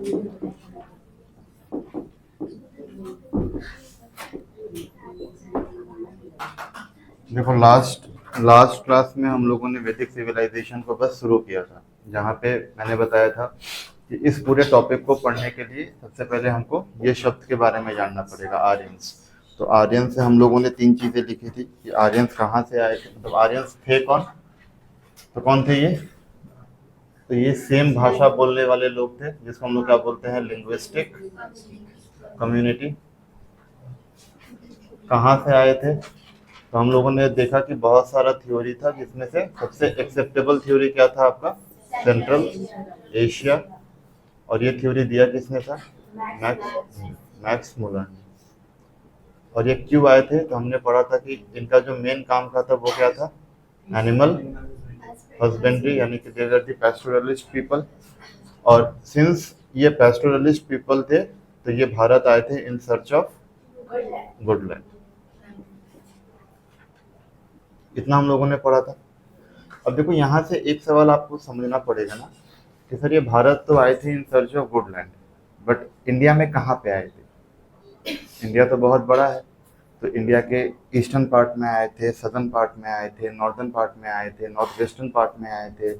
देखो last last class में हम लोगों ने वैदिक सिविलाइजेशन को बस शुरू किया था, जहाँ पे मैंने बताया था कि इस पूरे टॉपिक को पढ़ने के लिए सबसे पहले हमको ये शब्द के बारे में जानना पड़ेगा, आर्यंस। तो आर्यन से हम लोगों ने 3 चीजें लिखी थी कि आर्यंस कहाँ से आए थे, मतलब आर्यंस थे कौन, तो कौन थे ये, तो ये सेम भाषा बोलने वाले लोग थे जिसको हम लोग क्या बोलते हैं, लिंग्विस्टिक कम्युनिटी। कहाँ से आए थे, तो हम लोगों ने देखा कि बहुत सारा थ्योरी था, जिसमें से सबसे एक्सेप्टेबल थ्योरी क्या था आपका, सेंट्रल एशिया। और ये थ्योरी दिया किसने था, मैक्स मुलर ने। और ये क्यों आए थे, तो हमने पढ़ा था कि इनका जो मेन काम का था वो क्या था, एनिमल हस्बेंड्री, यानी कि दे वर द पैस्टोरलिस्ट पीपल। और सिंस ये पैस्टोरलिस्ट पीपल थे, तो ये भारत आए थे in search of good land. इतना हम लोगों ने पढ़ा था। अब देखो यहाँ से एक सवाल आपको समझना पड़ेगा ना कि सर ये भारत तो आए थे in search of good land, but India में कहाँ पे आए थे। इंडिया तो बहुत बड़ा है, तो इंडिया के ईस्टर्न पार्ट में आए थे, सदर्न पार्ट में आए थे, नॉर्दर्न पार्ट में आए थे, नॉर्थ वेस्टर्न पार्ट में आए थे,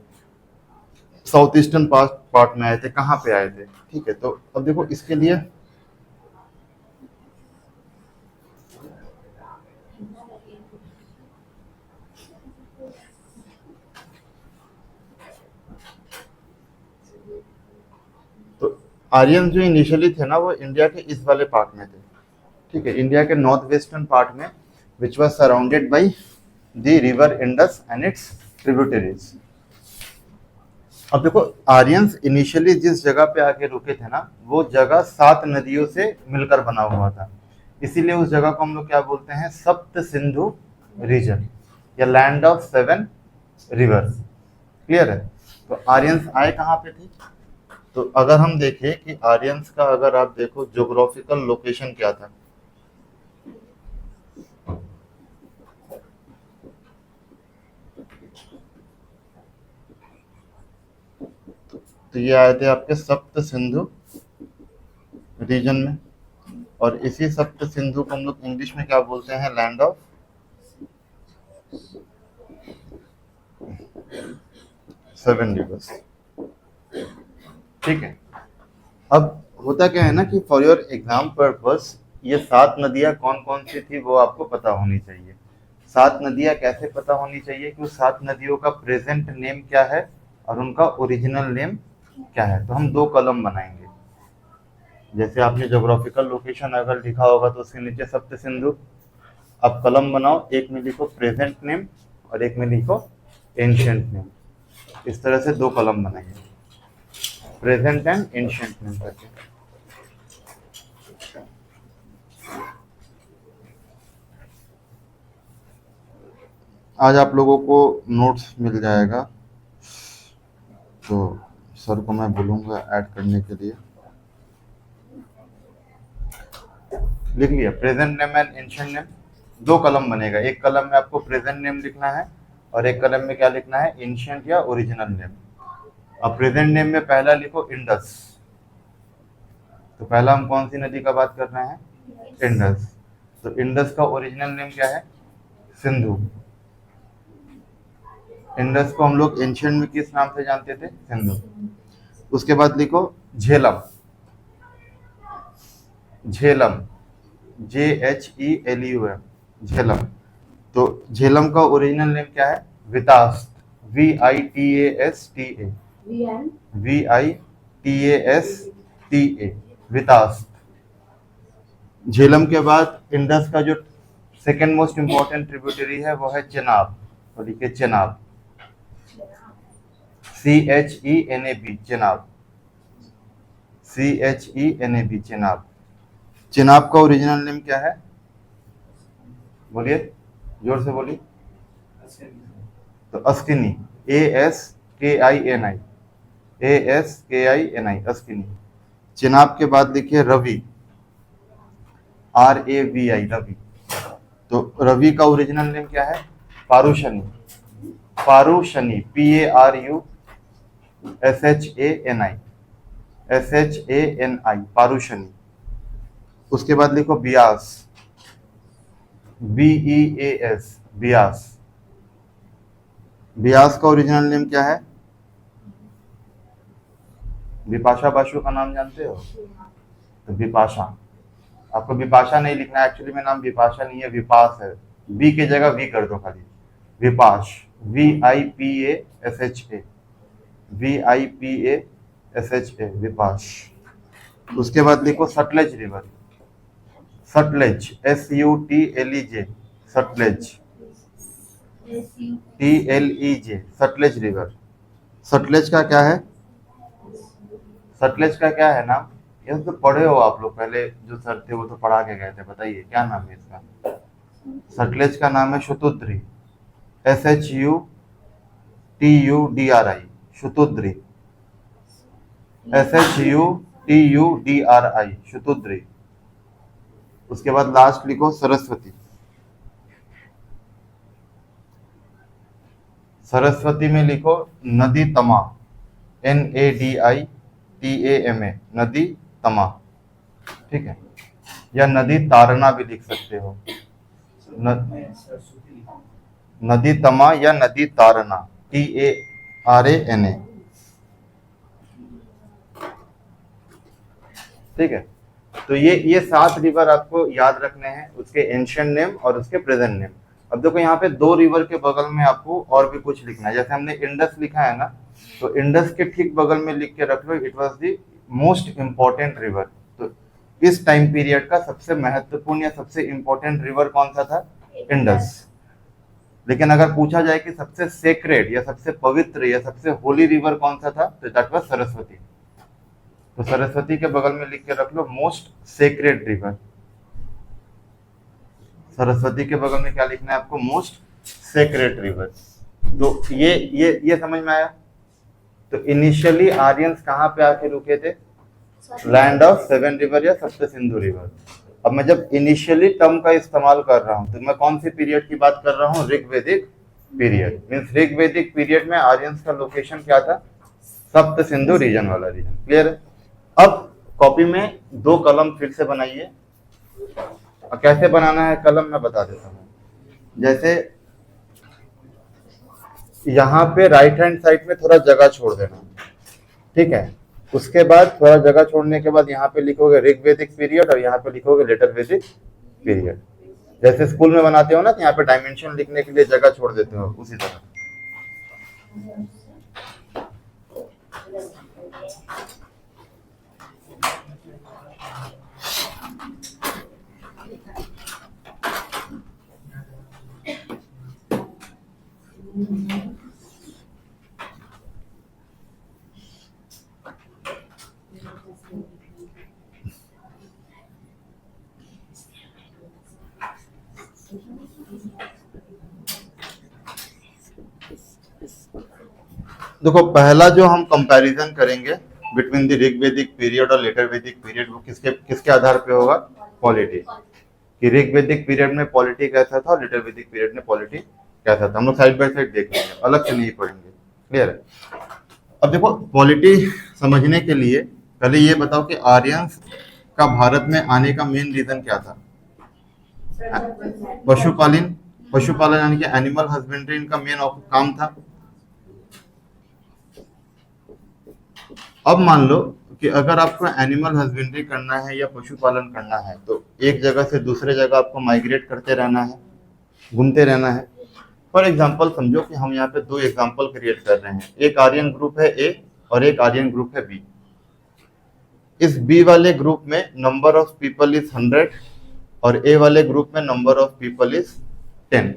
साउथ ईस्टर्न पार्ट में आए थे, कहाँ पे आए थे। ठीक है, तो अब देखो इसके लिए तो आर्यन जो इनिशियली थे ना, वो इंडिया के इस वाले पार्ट में थे। ठीक है, इंडिया के नॉर्थ वेस्टर्न पार्ट में, which was surrounded by the river Indus and it's tributaries. अब देखो आर्यंस इनिशियली जिस जगह पे आके रुके थे ना, वो जगह 7 नदियों से मिलकर बना हुआ था, इसीलिए उस जगह को हम लोग क्या बोलते हैं, सप्त सिंधु रीजन या लैंड ऑफ 7 रिवर्स। क्लियर है। तो आर्यंस आए कहाँ पे थे, तो अगर हम देखें कि आर्यंस का अगर आप देखो ज्योग्राफिकल लोकेशन क्या था, तो ये आए थे आपके सप्त सिंधु रीजन में। और इसी सप्त सिंधु को हम लोग इंग्लिश में क्या बोलते हैं, लैंड ऑफ 7 रिवर्स। ठीक है, अब होता क्या है ना कि फॉर योर एग्जाम पर्पस ये 7 नदियां कौन कौन सी थी वो आपको पता होनी चाहिए। 7 नदियां कैसे पता होनी चाहिए कि उस 7 नदियों का प्रेजेंट नेम क्या है और उनका ओरिजिनल नेम क्या है। तो हम 2 कॉलम बनाएंगे, जैसे आपने ज्योग्राफिकल लोकेशन अगर लिखा होगा तो उसके नीचे सप्त सिंधु। अब कॉलम बनाओ, एक में लिखो प्रेजेंट नेम और एक में लिखो एंशिएंट नेम। इस तरह से 2 कॉलम बनाएंगे, प्रेजेंट एंड एंशिएंट नेम करके। आज आप लोगों को नोट्स मिल जाएगा, तो सर को मैं बोलूँगा ऐड करने के लिए। लिख लिया, present name and ancient name. 2 कलम बनेगा, एक कलम में आपको प्रेजेंट नेम लिखना है और एक कलम में क्या लिखना है, एंशिएंट या ओरिजिनल नेम। अब प्रेजेंट नेम में पहला लिखो इंडस। तो पहला हम कौन सी नदी का बात कर रहे हैं, इंडस। तो इंडस का ओरिजिनल नेम क्या है, सिंधु। इंडस को हम लोग एंशिएंट में किस नाम से जानते थे, सिंधु। उसके बाद लिखो झेलम, झेलम JHELUM, झेलम। तो झेलम का ओरिजिनल नेम क्या है, वितास्त, VITASTA, VITASTA, वितास्त। झेलम के बाद इंडस का जो सेकेंड मोस्ट इंपॉर्टेंट ट्रिब्यूटरी है वो है चेनाब। तो लिखिए चेनाब, CHENAB, चेनाब, CHENAB, चेनाब। चेनाब का ओरिजिनल नेम क्या है, बोलिए, जोर से बोलिए। तो अस्किनी, ASKINI, ASKINI, अस्किनी। चेनाब के बाद लिखिए रवि, RAVI, रवि। तो रवि का ओरिजिनल नेम क्या है, पारुशनी, पारुशनी, PARUSHANI। SHANI, पारुशनी। उसके बाद लिखो बियास, BEAS, बियास। बियास का ओरिजिनल नेम क्या है? बिपाशा बासु का नाम जानते हो? तो बिपाशा, आपको बिपाशा नहीं लिखना है, एक्चुअली में नाम बिपाशा नहीं है, विपास है। बी की जगह वी कर दो खाली, विपाश, VIPASHA, VIPASHA, विपाश। उसके बाद लिखो Sutlej river, Sutlej, SUTLEJ, Sutlej, TLEJ, Sutlej river. Sutlej का क्या है? सतलज का क्या है नाम? ये तो पढ़े हो आप लोग, पहले जो सर थे वो तो पढ़ा के गए थे, बताइए क्या नाम है इसका? सतलज का नाम है शतुद्री, SHUTUDRI, शतुद्री, SHUTUDRI, शतुद्री। उसके बाद लास्ट लिखो सरस्वती, सरस्वती में लिखो नदी तमा, NADITAMA, नदी तमा, ठीक है, या नदी तारना भी लिख सकते हो, नदी तमा या नदी तारना, TARANA, ठीक है। तो ये 7 रिवर आपको याद रखने हैं, उसके एंशिएंट नेम और उसके प्रेजेंट नेम। अब देखो यहाँ पे 2 रिवर के बगल में आपको और भी कुछ लिखना है, जैसे हमने इंडस लिखा है ना, तो इंडस के ठीक बगल में लिख के रख लो, it was the most important river. तो इस टाइम पीरियड का सबसे महत्वपूर्ण या सबसे इंपॉर्टेंट रिवर कौन सा था? इंडस। लेकिन अगर पूछा जाए कि सबसे सेक्रेड या सबसे पवित्र या सबसे होली रिवर कौन सा था, तो दैट वाज सरस्वती। तो सरस्वती के बगल में लिख के रख लो मोस्ट सेक्रेड रिवर। सरस्वती के बगल में क्या लिखना है आपको? Most sacred river. तो ये समझ में आया? तो इनिशियली आर्यंस कहाँ पे आके रुके थे? लैंड ऑफ 7 रिवर या सप्त सिंधु रिवर। अब मैं जब इनिशियली टर्म का इस्तेमाल कर रहा हूं तो मैं कौन सी पीरियड की बात कर रहा हूं? ऋग्वेदिक पीरियड। मीन्स ऋग्वेदिक पीरियड में आर्यंस का लोकेशन क्या था? सप्त सिंधु रीजन वाला रीजन। क्लियर है? अब कॉपी में 2 कलम फिर से बनाइए। और कैसे बनाना है कलम मैं बता देता हूँ। जैसे यहाँ पे राइट हैंड साइड में थोड़ा जगह छोड़ देना, ठीक है। उसके बाद थोड़ा जगह छोड़ने के बाद यहाँ पे लिखोगे ऋग्वेदिक पीरियड और यहाँ पे लिखोगे लेटर वैदिक पीरियड। जैसे स्कूल में बनाते हो ना, तो यहाँ पे डायमेंशन लिखने के लिए जगह छोड़ देते हो, उसी तरह। देखो पहला जो हम कंपैरिजन करेंगे बिटवीन द ऋग्वेदिक पीरियड और लेटर वैदिक पीरियड, वो किसके आधार पे होगा? पॉलिटी। कि ऋग्वेदिक पीरियड में पॉलिटी कैसा था और लेटर वैदिक पीरियड में पॉलिटी कैसा था। हम लोग साइड बाय साइड देख लेंगे, अलग से नहीं पढ़ेंगे। क्लियर है? अब देखो पॉलिटी समझने के लिए पहले ये बताओ कि आर्यंस का भारत में आने का मेन रीजन क्या था? पशुपालन यानी कि एनिमल हस्बेंड्री इनका मेन काम था। अब मान लो कि अगर आपको एनिमल हस्बेंड्री करना है या पशुपालन करना है तो एक जगह से दूसरे जगह आपको माइग्रेट करते रहना है, घूमते रहना है। फॉर एग्जाम्पल समझो कि हम यहाँ पे 2 एग्जाम्पल क्रिएट कर रहे हैं, एक आर्यन ग्रुप है ए और एक आर्यन ग्रुप है बी। इस बी वाले ग्रुप में नंबर ऑफ पीपल इज 100 और ए वाले ग्रुप में नंबर ऑफ पीपल इज 10।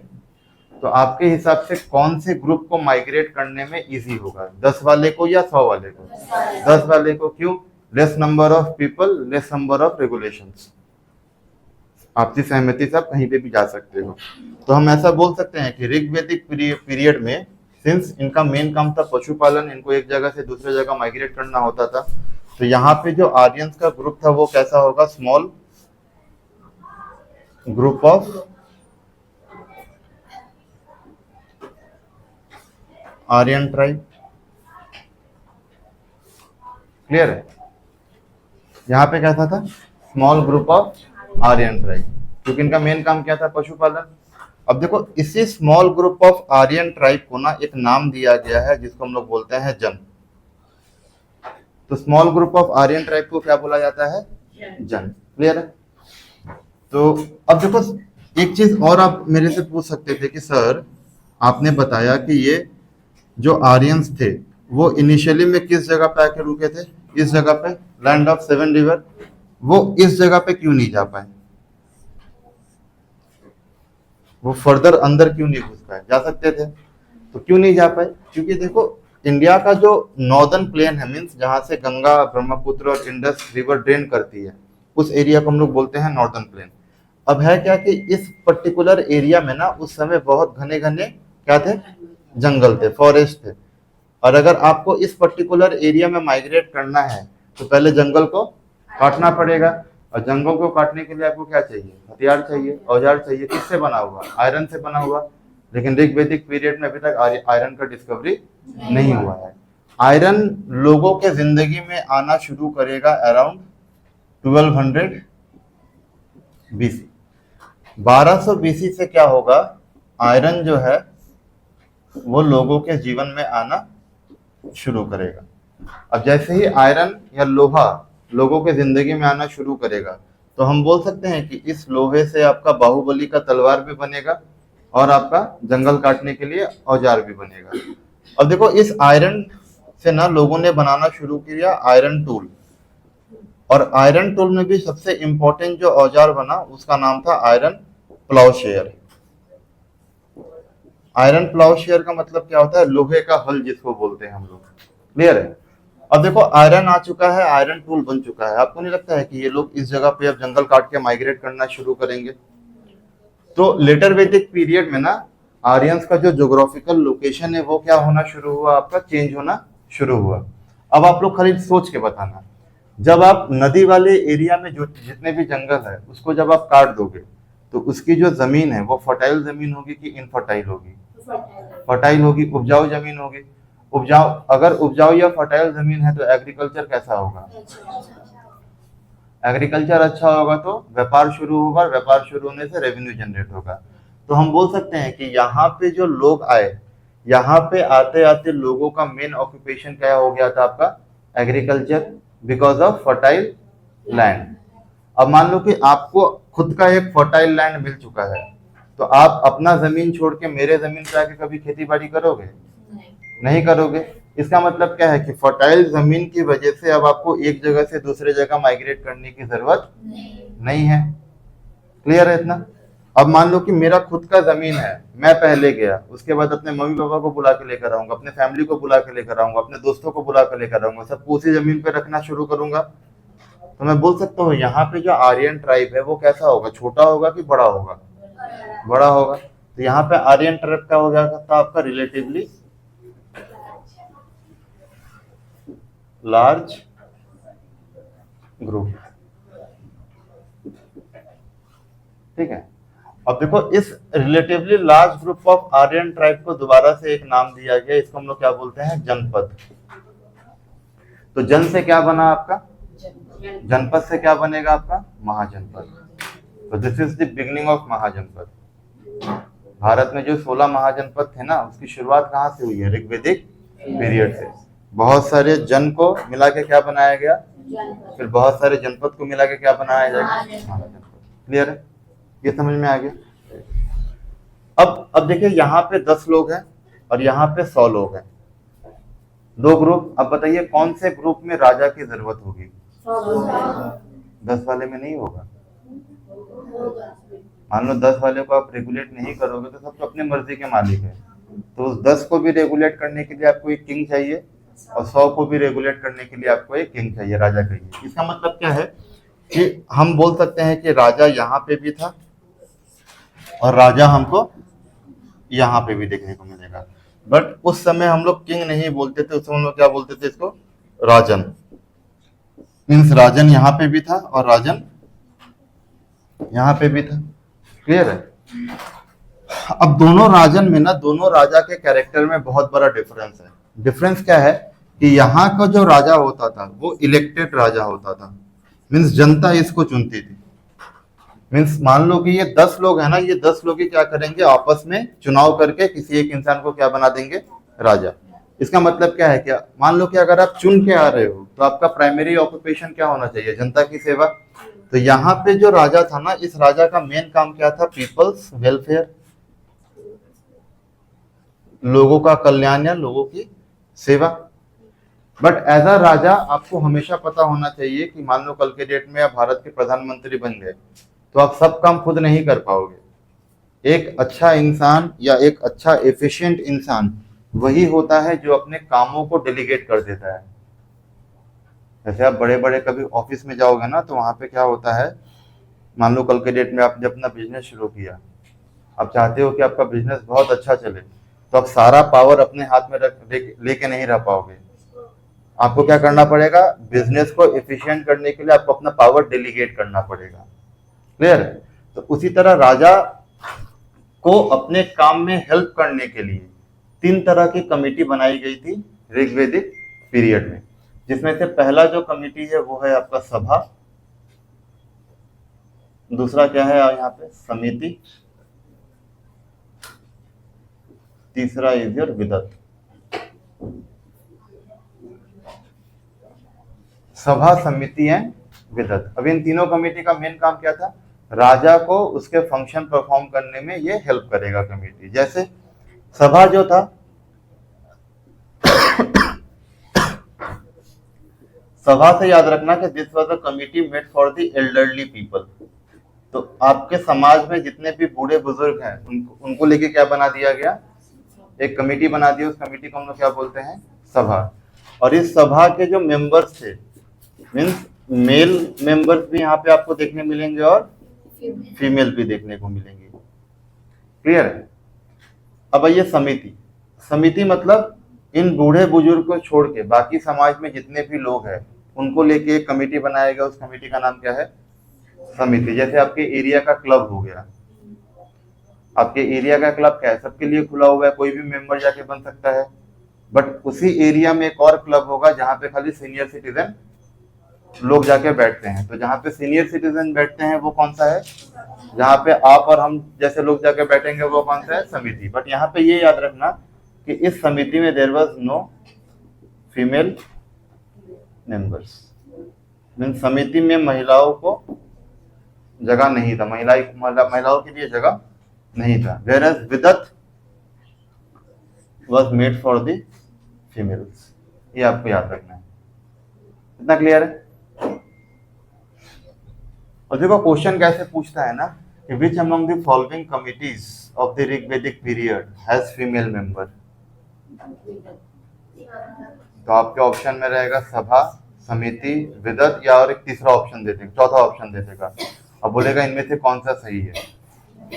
तो आपके हिसाब से कौन से ग्रुप को माइग्रेट करने में इजी होगा, 10 वाले को या 100 वाले को? 10 वाले को। क्यों? Less number of people, less number of regulations. आपसी सहमति से आप कहीं पे भी जा सकते हो। तो हम ऐसा बोल सकते हैं कि ऋग्वेदिक पीरियड में सिंस इनका मेन काम था पशुपालन, इनको एक जगह से दूसरे जगह माइग्रेट करना होता था, तो यहाँ पे जो आर्यंस का ग्रुप था वो कैसा होगा? Small group of Aryan tribe. Clear है? यहाँ पे क्या था small group of Aryan tribe, क्योंकि इनका मेन काम क्या था, पशुपालन। अब देखो इसी small group of Aryan tribe को ना एक नाम दिया गया है जिसको हम लोग बोलते हैं जन। तो small group of Aryan tribe को क्या बोला जाता है, जन। क्लियर है। तो अब देखो एक चीज और आप मेरे से पूछ सकते थे कि सर आपने बताया कि ये जो आर्यंस थे वो इनिशियली में किस जगह पे आके रुके थे, इस जगह पे, लैंड ऑफ 7 रिवर, वो इस जगह पे क्यों नहीं जा पाए, वो फर्दर अंदर क्यों नहीं घुस पाए, जा सकते थे तो क्यों नहीं जा पाए, क्योंकि देखो इंडिया का जो नॉर्दर्न प्लेन है, मीन्स जहां से गंगा ब्रह्मपुत्र और इंडस रिवर ड्रेन करती है, उस एरिया को हम लोग बोलते हैं नॉर्दर्न प्लेन। अब है क्या कि इस पर्टिकुलर एरिया में ना उस समय बहुत घने घने क्या थे, जंगल थे, फॉरेस्ट थे। और अगर आपको इस पर्टिकुलर एरिया में माइग्रेट करना है तो पहले जंगल को काटना पड़ेगा, और जंगल को काटने के लिए आपको क्या चाहिए, हथियार चाहिए, औजार चाहिए। किससे बना हुआ, आयरन से बना हुआ। लेकिन ऋग्वैदिक पीरियड में अभी तक आयरन का डिस्कवरी नहीं हुआ है। आयरन लोगों के जिंदगी में आना शुरू करेगा अराउंड 1200 बीसी। 1200 बीसी से क्या होगा, आयरन जो है वो लोगों के जीवन में आना शुरू करेगा। अब जैसे ही आयरन या लोहा लोगों के जिंदगी में आना शुरू करेगा तो हम बोल सकते हैं कि इस लोहे से आपका बाहुबली का तलवार भी बनेगा और आपका जंगल काटने के लिए औजार भी बनेगा। अब देखो इस आयरन से ना लोगों ने बनाना शुरू किया आयरन टूल, और आयरन टूल में भी सबसे इंपॉर्टेंट जो औजार बना उसका नाम था आयरन प्लाउशेयर। आयरन प्लाउशेयर का मतलब क्या होता है, लोहे का हल जिसको बोलते हैं हम लोग। क्लियर है। अब देखो आयरन आ चुका है, आयरन टूल बन चुका है, आपको नहीं लगता है कि ये लोग इस जगह पे अब जंगल काट के माइग्रेट करना शुरू करेंगे। तो लेटर वैदिक पीरियड में ना आर्यंस का जो ज्योग्राफिकल लोकेशन है वो क्या होना शुरू हुआ, आपका चेंज होना शुरू हुआ। अब आप लोग खाली सोच के बताना, जब आप नदी वाले एरिया में जो जितने भी जंगल है उसको जब आप काट दोगे तो उसकी जो जमीन है वो फर्टाइल जमीन होगी कि इनफर्टाइल होगी, फर्टाइल होगी, उपजाऊ जमीन होगी। उपजाऊ, अगर उपजाऊ या फर्टाइल जमीन है तो एग्रीकल्चर कैसा होगा, एग्रीकल्चर अच्छा होगा तो व्यापार शुरू होगा, और व्यापार शुरू होने से रेवेन्यू जनरेट होगा। तो हम बोल सकते हैं कि यहाँ पे जो लोग आए, यहाँ पे आते आते लोगों का मेन ऑक्यूपेशन क्या हो गया था, आपका agriculture, because of fertile land. अब मान लो कि आपको खुद का एक फर्टाइल लैंड मिल चुका है, तो आप अपना जमीन छोड़ के मेरे जमीन पे आके कभी खेती बाड़ी करोगे, नहीं करोगे। इसका मतलब क्या है कि फर्टाइल जमीन की वजह से अब आपको एक जगह से दूसरे जगह माइग्रेट करने की जरूरत नहीं है। क्लियर है इतना। अब मान लो कि मेरा खुद का जमीन है, मैं पहले गया, उसके बाद अपने मम्मी पापा को बुला के लेकर आऊंगा, अपने फैमिली को बुला के लेकर आऊंगा, अपने दोस्तों को बुला के लेकर आऊंगा, सबको उसी जमीन पे रखना शुरू करूंगा। तो मैं बोल सकता हूँ यहाँ पे जो आर्यन ट्राइब है वो कैसा होगा, छोटा होगा कि बड़ा होगा, बड़ा होगा। तो यहाँ पे आर्यन ट्राइब का हो गया था आपका रिलेटिवली लार्ज ग्रुप। ठीक है। अब देखो इस relatively large group of Aryan tribe को दोबारा से एक नाम दिया गया, इसको हम लोग क्या बोलते हैं, जनपद। तो जन से क्या बना आपका, जनपद से क्या बनेगा आपका, महाजनपद। तो this is the beginning of Mahajanapada. Bharat में जो 16 महाजनपद थे ना उसकी शुरुआत कहाँ से हुई है, ऋग्वैदिक पीरियड से। बहुत सारे जन को मिला के क्या बनाया गया, फिर बहुत सारे जनपद को मिला के क्या बनाया जाएगा, महाजनपद। क्लियर है, ये समझ में आ गया। अब देखिए यहाँ पे 10 लोग हैं और यहाँ पे 100 लोग हैं, 2 ग्रुप। अब बताइए कौन से ग्रुप में राजा की जरूरत होगी, 10 वाले में नहीं होगा। मान लो 10 वाले को आप रेगुलेट नहीं करोगे तो सब तो अपने मर्जी के मालिक है। तो उस 10 को भी रेगुलेट करने के लिए आपको एक किंग चाहिए, और 100 को भी रेगुलेट करने के लिए आपको एक किंग चाहिए, राजा चाहिए। इसका मतलब क्या है कि हम बोल सकते हैं कि राजा यहाँ पे भी था और राजा हमको यहाँ पे भी देखने को मिलेगा। बट उस समय हम लोग किंग नहीं बोलते थे, उस समय हम लोग क्या बोलते थे, इसको राजन। मीन्स राजन यहाँ पे भी था और राजन यहाँ पे भी था। क्लियर है। अब दोनों राजन में ना, दोनों राजा के कैरेक्टर में बहुत बड़ा डिफरेंस है। डिफरेंस क्या है कि यहाँ का जो राजा होता था वो इलेक्टेड राजा होता था, मीन्स जनता इसको चुनती थी। मीन्स मान लो कि ये 10 लोग हैं ना, ये 10 लोग ही क्या करेंगे, आपस में चुनाव करके किसी एक इंसान को क्या बना देंगे, राजा। इसका मतलब क्या है, क्या मान लो कि अगर आप चुन के आ रहे हो तो आपका प्राइमरी ऑक्यूपेशन क्या होना चाहिए, जनता की सेवा। तो यहाँ पे जो राजा था ना, इस राजा का मेन काम क्या था, पीपल्स वेलफेयर, लोगों का कल्याण या लोगों की सेवा। बट एज अ राजा आपको हमेशा पता होना चाहिए कि मान लो कल के डेट में आप भारत के प्रधानमंत्री बन गए तो आप सब काम खुद नहीं कर पाओगे। एक अच्छा इंसान या एक अच्छा एफिशिएंट इंसान वही होता है जो अपने कामों को डेलीगेट कर देता है। जैसे आप बड़े बड़े कभी ऑफिस में जाओगे ना, तो वहां पे क्या होता है, मान लो कल के डेट में आपने अपना बिजनेस शुरू किया, आप चाहते हो कि आपका बिजनेस बहुत अच्छा चले, तो आप सारा पावर अपने हाथ में लेके नहीं रह पाओगे। आपको क्या करना पड़ेगा, बिजनेस को एफिशिएंट करने के लिए आपको अपना पावर डेलीगेट करना पड़ेगा। क्लियर? तो उसी तरह राजा को अपने काम में हेल्प करने के लिए 3 तरह की कमेटी बनाई गई थी ऋग्वेदिक पीरियड में, जिसमें से पहला जो कमेटी है वो है आपका सभा, दूसरा क्या है यहाँ पे समिति, तीसरा इज योर विदत। सभा, समिति एंड विदत। अब इन तीनों कमेटी का मेन काम क्या था, राजा को उसके फंक्शन परफॉर्म करने में ये हेल्प करेगा कमेटी। जैसे सभा जो था, सभा से याद रखना कि this was a committee made for the elderly people. तो आपके समाज में जितने भी बूढ़े बुजुर्ग हैं उनको लेके क्या बना दिया गया, एक कमेटी बना दी। उस कमेटी को हम लोग क्या बोलते हैं, सभा। और इस सभा के जो मेंबर्स थे, मीन्स मेल मेंबर्स भी यहाँ पे आपको देखने मिलेंगे और फीमेल भी देखने को मिलेंगे। क्लियर है? अब आइए समिति। समिति मतलब इन बूढ़े बुजुर्ग को छोड़ के बाकी समाज में जितने भी लोग हैं उनको लेके एक कमेटी बनाया गया। उस कमेटी का नाम क्या है, समिति। जैसे आपके एरिया का क्लब हो गया, आपके एरिया का क्लब क्या है, सबके लिए खुला हुआ है, कोई भी मेंबर जाके बन सकता है। बट उसी एरिया में एक और क्लब होगा जहां पे खाली सीनियर सिटीजन लोग जाके बैठते हैं। तो जहाँ पे सीनियर सिटीजन बैठते हैं वो कौन सा है, जहाँ पे आप और हम जैसे लोग जाके बैठेंगे वो कौन सा है, समिति। बट यहाँ पे ये याद रखना कि इस समिति में there was no female members. Mean समिति में महिलाओं को जगह नहीं था, महिलाओं के लिए जगह नहीं था। Whereas Vidatha was made for the females. ये आपको याद रखना है। इतना क्लियर है? और देखो क्वेश्चन कैसे पूछता है ना कि which among the following committees of the Rigvedic period has female member. तो आपके ऑप्शन में रहेगा सभा, समिति, विदत, या और एक तीसरा ऑप्शन दे देगा, चौथा ऑप्शन दे देगा। अब बोलेगा इनमें से कौन सा सही है।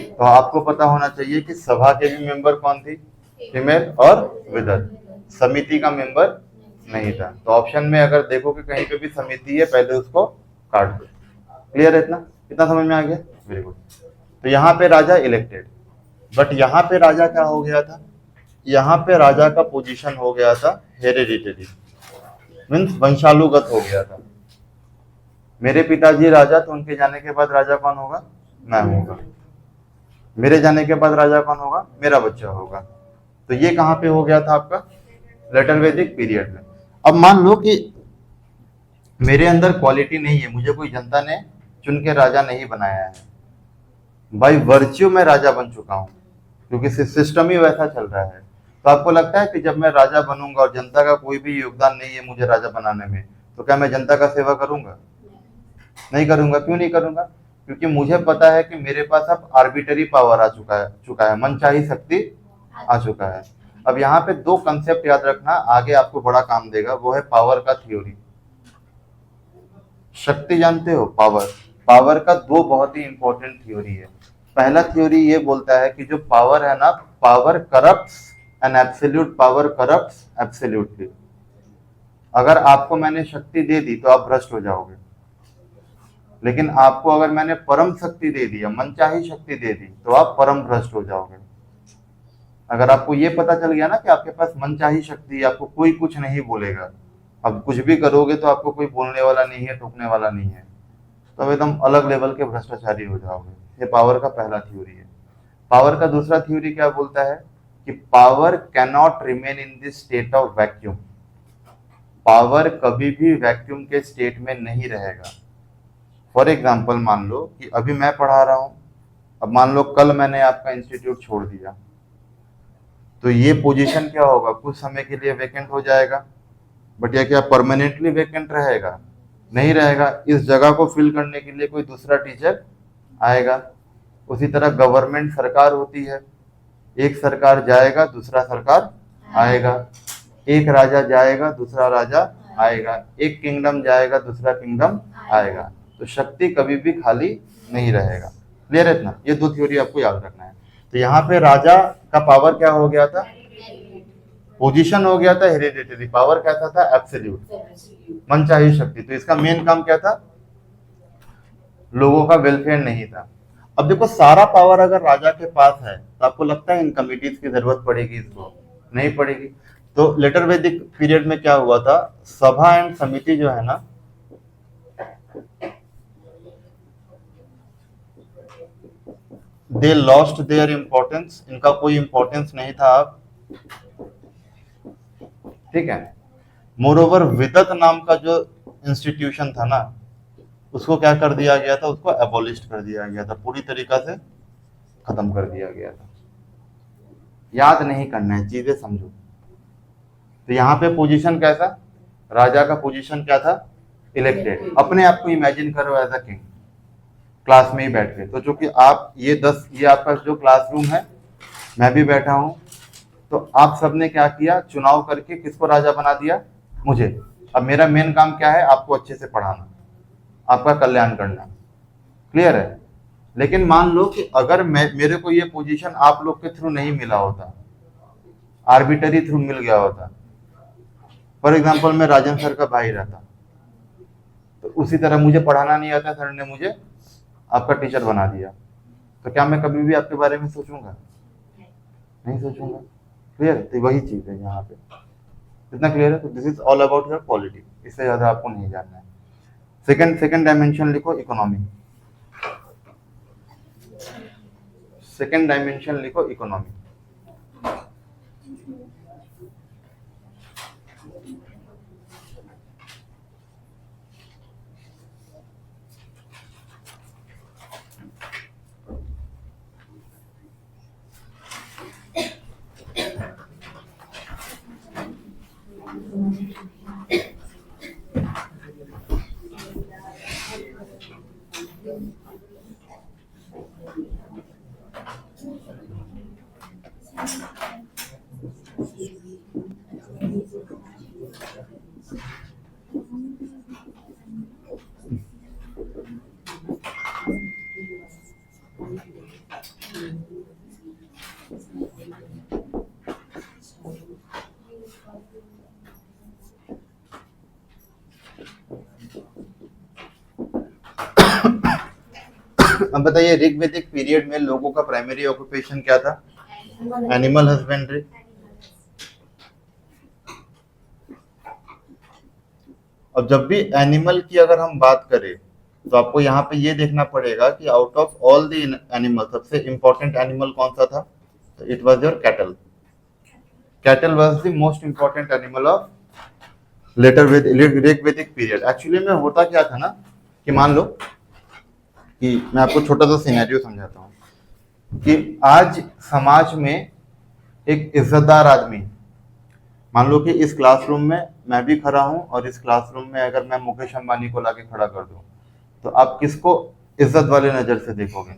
तो आपको पता होना चाहिए कि सभा के भी मेंबर कौन थी, फीमेल, और विदत। समिति का मेंबर नहीं था। तो ऑप्शन में अगर देखो कि कहीं पे भी समिति है, पहले उसको काट दो। क्लियर है? इतना इतना समझ में आ गया? Very good. तो यहाँ पे राजा इलेक्टेड, बट यहाँ पे राजा क्या हो गया था, यहाँ पे राजा का पोजीशन हो गया था हेरेडिटरी, मीन्स वंशानुगत हो गया था। मेरे पिताजी राजा, तो उनके जाने के बाद राजा कौन होगा, मैं होगा। मेरे जाने के बाद राजा कौन होगा, मेरा बच्चा होगा। तो ये कहाँ पे हो गया था आपका, लेटर वैदिक पीरियड में। अब मान लो कि मेरे अंदर क्वालिटी नहीं है, मुझे कोई जनता ने चुन के राजा नहीं बनाया है, बाय वर्च्यू मैं राजा बन चुका हूँ क्योंकि सिस्टम ही वैसा चल रहा है। तो आपको लगता है कि जब मैं राजा बनूंगा और जनता का कोई भी योगदान नहीं है मुझे राजा बनाने में, तो क्या मैं जनता का सेवा करूंगा? नहीं करूंगा। क्यों नहीं करूंगा? क्योंकि मुझे पता है कि मेरे पास अब आर्बिटरी पावर आ चुका है, मनचाही शक्ति आ चुका है। अब यहाँ पे 2 कंसेप्ट याद रखना, आगे आपको बड़ा काम देगा। वो है पावर का थ्योरी। शक्ति जानते हो, पावर। पावर का 2 बहुत ही इंपॉर्टेंट थ्योरी है। पहला थ्योरी ये बोलता है कि जो पावर है ना, power corrupts and absolute power corrupts absolutely. अगर आपको मैंने शक्ति दे दी तो आप भ्रष्ट हो जाओगे, लेकिन आपको अगर मैंने परम शक्ति दे दी या मनचाही शक्ति दे दी तो आप परम भ्रष्ट हो जाओगे। अगर आपको ये पता चल गया ना कि आपके पास मनचाही शक्ति, आपको कोई कुछ नहीं बोलेगा, अब कुछ भी करोगे तो आपको कोई बोलने वाला नहीं है, टोकने वाला नहीं है, तो एकदम अलग लेवल के भ्रष्टाचारी हो जाओगे। ये पावर का पहला थ्योरी है। पावर का दूसरा थ्योरी क्या बोलता है कि power can not remain in this state of vacuum. Power कभी भी वैक्यूम के स्टेट में नहीं रहेगा। फॉर एग्जाम्पल मान लो कि अभी मैं पढ़ा रहा हूं, अब मान लो कल मैंने आपका इंस्टीट्यूट छोड़ दिया, तो ये पोजीशन क्या होगा, कुछ समय के लिए वैकेंट हो जाएगा, बट यह क्या परमानेंटली वैकेंट रहेगा? नहीं रहेगा। इस जगह को फिल करने के लिए कोई दूसरा टीचर आएगा। उसी तरह गवर्नमेंट सरकार होती है, एक सरकार जाएगा दूसरा सरकार आएगा, एक राजा जाएगा दूसरा राजा आएगा, एक किंगडम जाएगा दूसरा किंगडम आएगा। तो शक्ति कभी भी खाली नहीं रहेगा। क्लियर है इतना? ये दो थ्योरी आपको याद रखना है। तो यहाँ पे राजा का पावर क्या हो गया था? पोजीशन हो गया था हेरिडिटरी। पावर क्या था? एब्सोल्यूट, मनचाही शक्ति। तो इसका मेन काम क्या था? लोगों का वेलफेयर नहीं था। अब देखो, सारा पावर अगर राजा के पास है तो आपको लगता है इन कमिटीज की जरूरत पड़ेगी? इसको नहीं पड़ेगी। तो लेटर वैदिक पीरियड में क्या हुआ था, सभा एंड समिति जो है ना, दे लॉस्ट देयर इंपॉर्टेंस। इनका कोई इंपॉर्टेंस नहीं था अब, ठीक है। मोरोवर विदत नाम का जो इंस्टीट्यूशन था ना, उसको क्या कर दिया गया था? उसको एबॉलिश कर दिया गया था, पूरी तरीका से खत्म कर दिया गया था। याद नहीं करना है, चीजें समझो। तो यहाँ पे पोजीशन कैसा? राजा का पोजीशन क्या था? इलेक्टेड। अपने आप को इमेजिन करो एज अ किंग, क्लास में ही बैठ के। तो चूंकि आप ये आपका जो क्लासरूम है, मैं भी बैठा हूं, तो आप सबने क्या किया? चुनाव करके किसको राजा बना दिया? मुझे। अब मेरा मेन काम क्या है? आपको अच्छे से पढ़ाना, आपका कल्याण करना। क्लियर है? लेकिन मान लो कि अगर मेरे को ये पोजीशन आप लोग के थ्रू नहीं मिला होता, आर्बिटरी थ्रू मिल गया होता, फॉर एग्जाम्पल मैं राजन सर का भाई रहता, तो उसी तरह मुझे पढ़ाना नहीं आता, सर ने मुझे आपका टीचर बना दिया, तो क्या मैं कभी भी आपके बारे में सोचूंगा? नहीं सोचूंगा। क्लियर? तो वही चीज है यहाँ पे। इतना क्लियर है? तो this is all about your polity, इससे ज्यादा आपको नहीं जानना है। सेकंड डायमेंशन लिखो, इकोनॉमी। सेकंड डायमेंशन लिखो, इकोनॉमी। अब बताइए, ऋग्वैदिक पीरियड में लोगों का प्राइमरी ऑक्यूपेशन क्या था? Animal husbandry. अब जब भी एनिमल की अगर हम बात करें, तो आपको यहाँ पे ये देखना पड़ेगा कि out of all the animal सबसे इंपॉर्टेंट एनिमल कौन सा था? तो it was your cattle. Cattle was the most important animal of Rigvedic period. Actually में होता क्या था ना, कि मान लो कि मैं आपको छोटा सा सिनेरियो समझाता हूँ कि आज समाज में एक इज्जतदार आदमी, मान लो कि इस क्लासरूम में मैं भी खड़ा हूं, और इस क्लासरूम में अगर मैं मुकेश अंबानी को लाके खड़ा कर दूं, तो आप किसको इज्जत वाले नजर से देखोगे?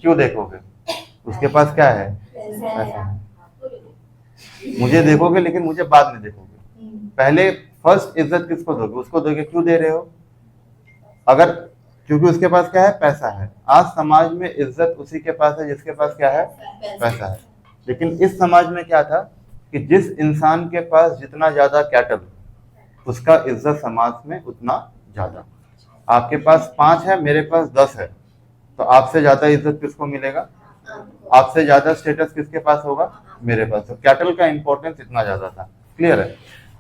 क्यों देखोगे? उसके पास क्या है? पैसा है। मुझे देखोगे, लेकिन मुझे बाद में देखोगे। पहले फर्स्ट इज्जत किसको दोगे? उसको दोगे। क्यों दे रहे हो? अगर क्योंकि उसके पास क्या है? पैसा है। आज समाज में इज्जत उसी के पास है जिसके पास क्या है? पैसा है। लेकिन इस समाज में क्या था कि जिस इंसान के पास जितना ज्यादा कैटल, उसका इज्जत समाज में उतना ज्यादा। आपके पास 5 है, मेरे पास 10 है, तो आपसे ज्यादा इज्जत किसको मिलेगा? आपसे ज्यादा स्टेटस किसके पास होगा? मेरे पास। तो कैटल का इंपॉर्टेंस इतना ज्यादा था। क्लियर है?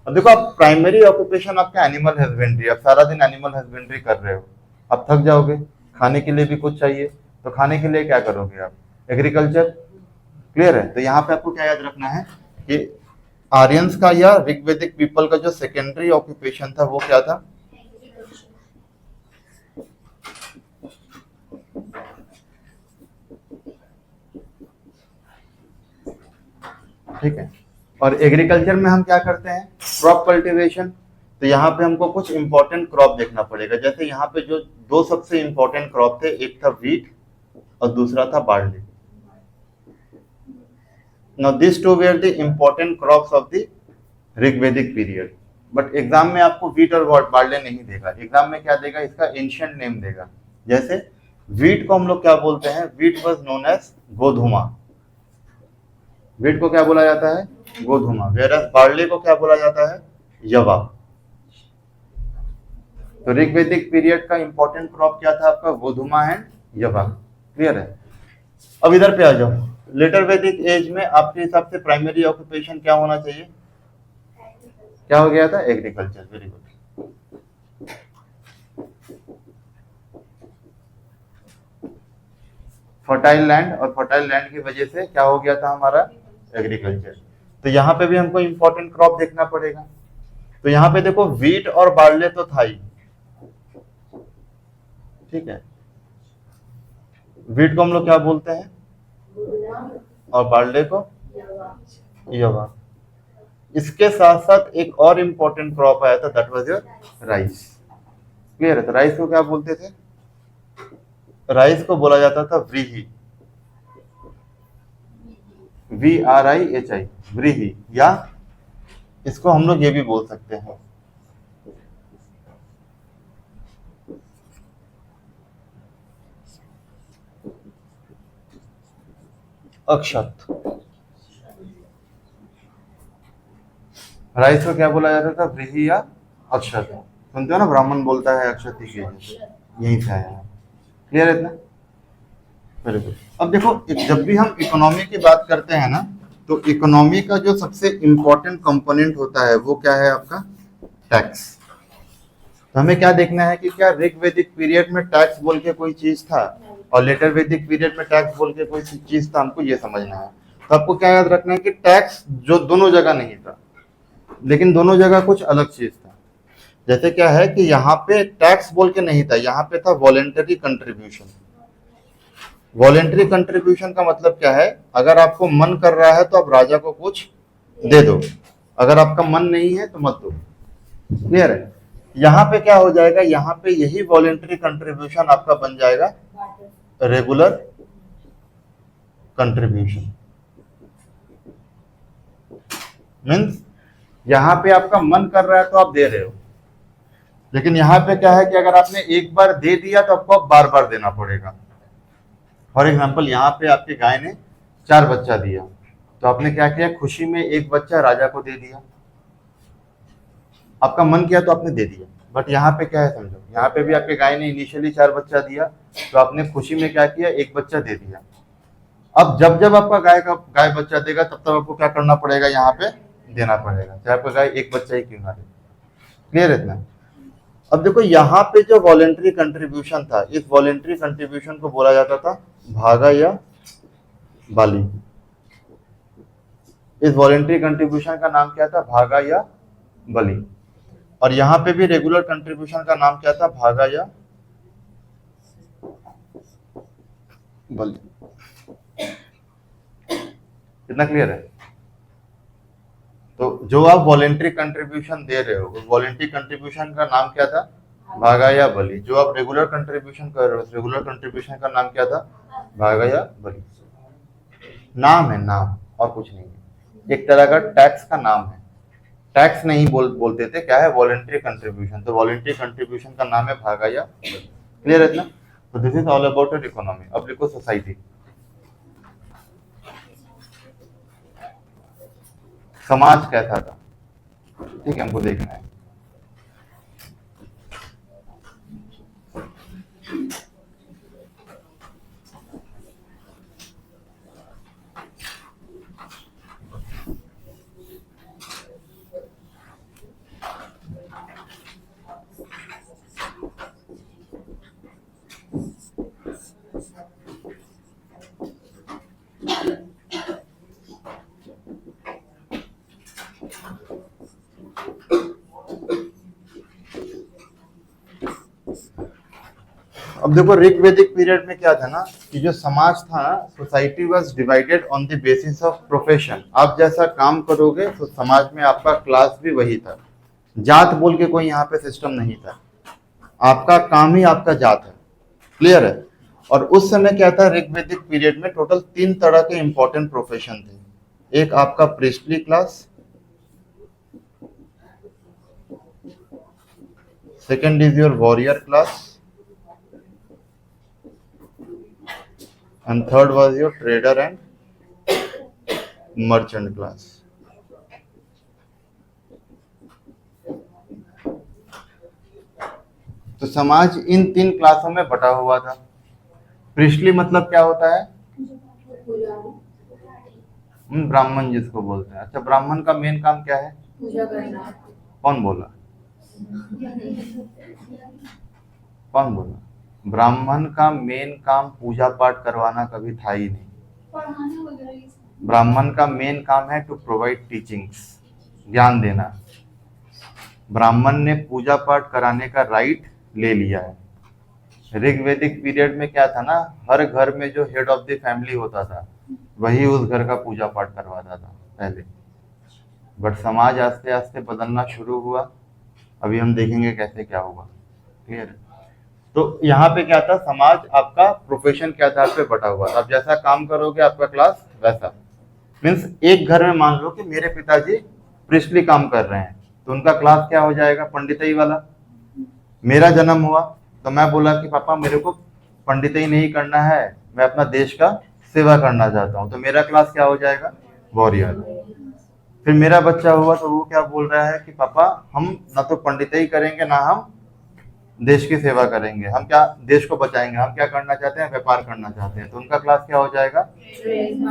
अब देखो, आप प्राइमरी ऑक्यूपेशन आपका एनिमल हस्बेंड्री, आप सारा दिन एनिमल हस्बेंड्री कर रहे हो, आप थक जाओगे, खाने के लिए भी कुछ चाहिए, तो खाने के लिए क्या करोगे आप? एग्रीकल्चर। क्लियर है? तो यहाँ पे आपको क्या याद रखना है कि आर्यंस का या ऋग्वेदिक पीपल का जो सेकेंडरी ऑक्यूपेशन था वो क्या था? ठीक है। और एग्रीकल्चर में हम क्या करते हैं? Crop cultivation. तो यहाँ पे हमको कुछ इंपॉर्टेंट क्रॉप देखना पड़ेगा। जैसे यहाँ पे जो दो सबसे इंपॉर्टेंट क्रॉप थे, एक था वीट और दूसरा था barley. Now this two were the important crops of the Rigvedic period. But exam में आपको वीट और बार्ले नहीं देगा, एग्जाम में क्या देगा? इसका एंशिएंट नेम देगा। जैसे वीट को हम लोग क्या बोलते हैं? Wheat was known as godhuma. Wheat को क्या बोला जाता है? गोधुमा। वेरस बार्ले को क्या बोला जाता है? यवा। तो ऋग्वेदिक पीरियड का इंपॉर्टेंट क्रॉप क्या था आपका? गोधुमा एंड यवा। क्लियर है? अब इधर पे आ जाओ। लेटर वैदिक एज में आपके हिसाब से प्राइमरी ऑक्यूपेशन क्या होना चाहिए? क्या हो गया था? Agriculture. Very good. Fertile land, और फर्टाइल लैंड की वजह से क्या हो गया था हमारा? एग्रीकल्चर। तो यहाँ पे भी हमको इंपॉर्टेंट क्रॉप देखना पड़ेगा। तो यहाँ पे देखो वीट और बार्ले तो था ही, ठीक है। वीट को हम लोग क्या बोलते हैं? और बार्ले को यवा। इसके साथ साथ एक और इंपॉर्टेंट क्रॉप आया था, that was your rice. Clear है? तो राइस को क्या बोलते थे? राइस को बोला जाता था व्रीही। VRIHI, व्रीही। या इसको हम लोग ये भी बोल सकते हैं अक्षत। राइस को क्या बोला जाता था? व्रीही या अक्षत। सुनते हो ना, ब्राह्मण बोलता है अक्षत ही कीजिए, यहीं से आया है। क्लियर है इतना? Very good. अब देखो, जब भी हम इकोनॉमी की बात करते हैं ना, तो इकोनॉमी का जो सबसे इंपॉर्टेंट कंपोनेंट होता है वो क्या है आपका? टैक्स। तो हमें क्या देखना है कि क्या ऋग्वेदिक पीरियड में टैक्स बोल के कोई चीज था और लेटर वैदिक पीरियड में टैक्स बोल के कोई चीज था? हमको ये समझना है। तो आपको क्या याद रखना है कि टैक्स जो दोनों जगह नहीं था, लेकिन दोनों जगह कुछ अलग चीज था। जैसे क्या है कि यहाँ पे टैक्स बोल के नहीं था, यहाँ पे था वॉलेंटरी कंट्रीब्यूशन। वॉलेंटरी कंट्रीब्यूशन का मतलब क्या है? अगर आपको मन कर रहा है तो आप राजा को कुछ दे दो, अगर आपका मन नहीं है तो मत दो। क्लियर है? यहाँ पे क्या हो जाएगा? यहाँ पे यही वॉलेंटरी कंट्रीब्यूशन आपका बन जाएगा रेगुलर कंट्रीब्यूशन। मीन्स यहाँ पे आपका मन कर रहा है तो आप दे रहे हो, लेकिन यहाँ पे क्या है कि अगर आपने एक बार दे दिया तो आपको बार बार देना पड़ेगा। फॉर एग्जाम्पल, यहाँ पे आपकी गाय ने 4 बच्चा दिया, तो आपने क्या किया? खुशी में एक बच्चा राजा को दे दिया। आपका मन किया तो आपने दे दिया, बट यहाँ पे क्या है समझो, यहाँ पे भी आपके गाय ने इनिशियली 4 बच्चा दिया, तो आपने खुशी में क्या किया? एक बच्चा दे दिया। अब जब जब आपका गाय बच्चा देगा तब तक आपको क्या करना पड़ेगा? यहाँ पे देना पड़ेगा, चाहे आपका गाय एक बच्चा ही क्यों ना दे। क्लियर है इतना? अब देखो, यहाँ पे जो वॉलेंटरी कंट्रीब्यूशन था, इस वॉलेंटरी कंट्रीब्यूशन को बोला जाता था भागा या बाली। इस वॉलेंटरी कंट्रीब्यूशन का नाम क्या था? भागा या बली। और यहाँ पे भी रेगुलर कंट्रीब्यूशन का नाम क्या था? भागा या बली। कितना क्लियर है? तो जो आप वॉलेंटरी कंट्रीब्यूशन दे रहे हो, उस वॉलेंटरी कंट्रीब्यूशन का नाम क्या था? भागा या बली। जो आप रेगुलर कंट्रीब्यूशन कर रहे हो, उस रेगुलर कंट्रीब्यूशन का नाम क्या था? भागा या बली। नाम है, नाम, और कुछ नहीं है। एक तरह का टैक्स का नाम है। टैक्स नहीं बोलते थे, क्या है? Voluntary contribution. तो वॉलेंटरी कंट्रीब्यूशन का नाम है भागा या बली। क्लियर है इतना? तो this is all about your economy. अब लिखो सोसाइटी। समाज कैसा था, ठीक है, हमको देखना है। अब देखो ऋग्वैदिक पीरियड में क्या था ना कि जो समाज था, society was divided on the basis of profession. आप जैसा काम करोगे तो समाज में आपका क्लास भी वही था। जात बोल के कोई यहाँ पे सिस्टम नहीं था, आपका काम ही आपका जात है। क्लियर है। और उस समय क्या था, ऋग्वैदिक पीरियड में टोटल 3 तरह के इंपॉर्टेंट प्रोफेशन थे। एक आपका priestly class, second is your warrior class, and third was your trader and merchant class. तो समाज इन 3 क्लासों में बटा हुआ था। प्रीस्टली मतलब क्या होता है, ब्राह्मण जिसको बोलते हैं। अच्छा, ब्राह्मण का मेन काम क्या है, पूजा करना। कौन बोला, कौन बोला? ब्राह्मण का मेन काम पूजा पाठ करवाना कभी था ही नहीं। पढ़ाना वगैरह। ब्राह्मण का मेन काम है टू प्रोवाइड टीचिंग्स, ज्ञान देना। ब्राह्मण ने पूजा पाठ कराने का राइट ले लिया है। ऋग्वैदिक पीरियड में क्या था ना, हर घर में जो हेड ऑफ द फैमिली होता था वही उस घर का पूजा पाठ करवाता था पहले। बट समाज आस्ते आस्ते बदलना शुरू हुआ। अभी हम देखेंगे कैसे क्या हुआ। क्लियर है। तो यहाँ पे क्या था, समाज आपका प्रोफेशन के आधार पे बटा हुआ था। आप जैसा काम करोगे आपका क्लास वैसा। मीन्स एक घर में मान लो कि मेरे पिताजी प्रीस्टली काम कर रहे हैं तो उनका क्लास क्या हो जाएगा, पंडितई वाला। मेरा जन्म हुआ तो मैं बोला कि पापा मेरे को पंडितई नहीं करना है, मैं अपना देश का सेवा करना चाहता हूँ, तो मेरा क्लास क्या हो जाएगा, वॉरियर। फिर मेरा बच्चा हुआ तो वो क्या बोल रहा है कि पापा हम ना तो पंडितई करेंगे ना हम देश की सेवा करेंगे, हम क्या देश को बचाएंगे, हम क्या करना चाहते हैं, व्यापार करना चाहते हैं। तो उनका क्लास क्या हो जाएगा।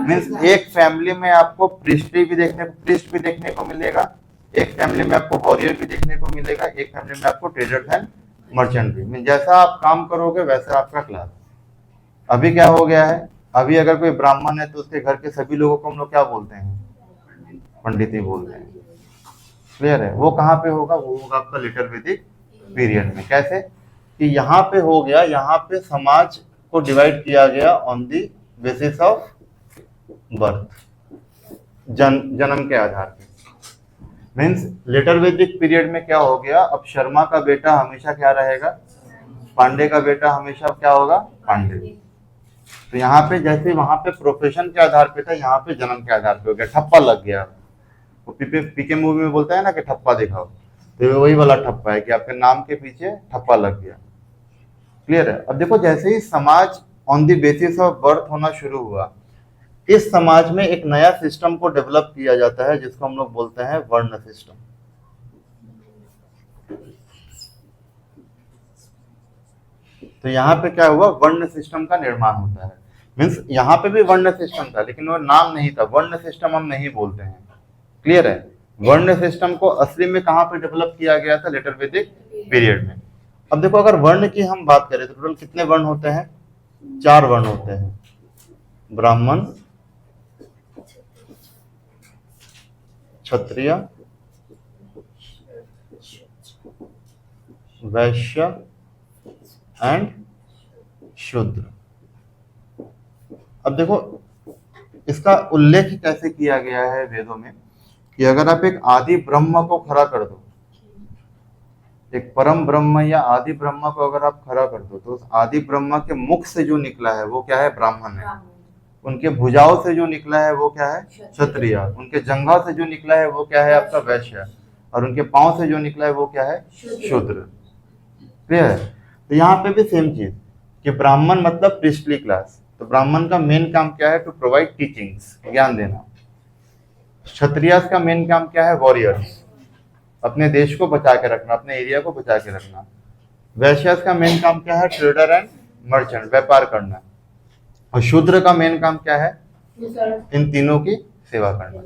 मीन्स एक फैमिली में आपको प्रीस्ट भी देखने को मिलेगा, एक फैमिली में आपको वॉरियर भी देखने को मिलेगा, एक फैमिली में आपको ट्रेडर एंड मर्चेंट भी। मीन जैसा आप काम करोगे वैसा आपका क्लास। अभी क्या हो गया है, अभी अगर कोई ब्राह्मण है तो उसके घर के सभी लोगों को हम लोग क्या बोलते हैं, पंडित ही बोलते हैं। क्लियर है। वो कहाँ पे होगा, वो होगा आपका लेटर वैदिक पीरियड में। कैसे कि यहाँ पे हो गया, यहाँ पे समाज को डिवाइड किया गया on the basis of birth, जन्म के आधार पे। मीन्स लेटर वैदिक पीरियड में क्या हो गया, अब शर्मा का बेटा हमेशा क्या रहेगा, पांडे का बेटा हमेशा क्या होगा, पांडे। तो यहाँ पे जैसे वहां पे प्रोफेशन के आधार पे था, यहाँ पे जन्म के आधार पे हो गया, ठप्पा लग गया। वो पीके मूवी में बोलता है ना कि ठप्पा दिखाओ, तो वही वाला ठप्पा है कि आपके नाम के पीछे ठप्पा लग गया। क्लियर है। अब देखो जैसे ही समाज on the basis of birth होना शुरू हुआ, इस समाज में एक नया सिस्टम को डेवलप किया जाता है जिसको हम लोग बोलते हैं वर्ण सिस्टम। तो यहाँ पे क्या हुआ, वर्ण सिस्टम का निर्माण होता है। मीन्स यहाँ पे भी वर्ण सिस्टम था लेकिन वो नाम नहीं था, वर्ण सिस्टम हम नहीं बोलते हैं। क्लियर है। वर्ण सिस्टम को असली में कहाँ पे डेवलप किया गया था, लेटर वैदिक पीरियड में। अब देखो अगर वर्ण की हम बात करें तो टोटल कितने वर्ण होते हैं, 4 वर्ण होते हैं। ब्राह्मण, क्षत्रिय, वैश्य एंड शूद्र। अब देखो इसका उल्लेख कैसे किया गया है वेदों में कि अगर आप एक आदि ब्रह्म को खड़ा कर दो, एक परम ब्रह्म या आदि ब्रह्म को अगर आप खड़ा कर दो, तो उस आदि ब्रह्म के मुख से जो निकला है वो क्या है, ब्राह्मण है। उनके भुजाओं से जो निकला है वो क्या है, क्षत्रिय। उनके जंघा से जो निकला है वो क्या है, आपका वैश्य। और उनके पांव से जो निकला है वो क्या है, शूद्र। क्लियर है। तो यहाँ पे भी सेम चीज कि ब्राह्मण मतलब प्रीस्टली क्लास। तो ब्राह्मण का मेन काम क्या है, टू प्रोवाइड टीचिंग्स, ज्ञान देना। क्षत्रिय का मेन काम क्या है, वॉरियर्स, अपने देश को बचा के रखना, अपने एरिया को बचा के रखना। वैश्य का मेन काम क्या है, ट्रेडर एंड मर्चेंट, व्यापार करना। और शूद्र का मेन काम क्या है, इन तीनों की सेवा करना।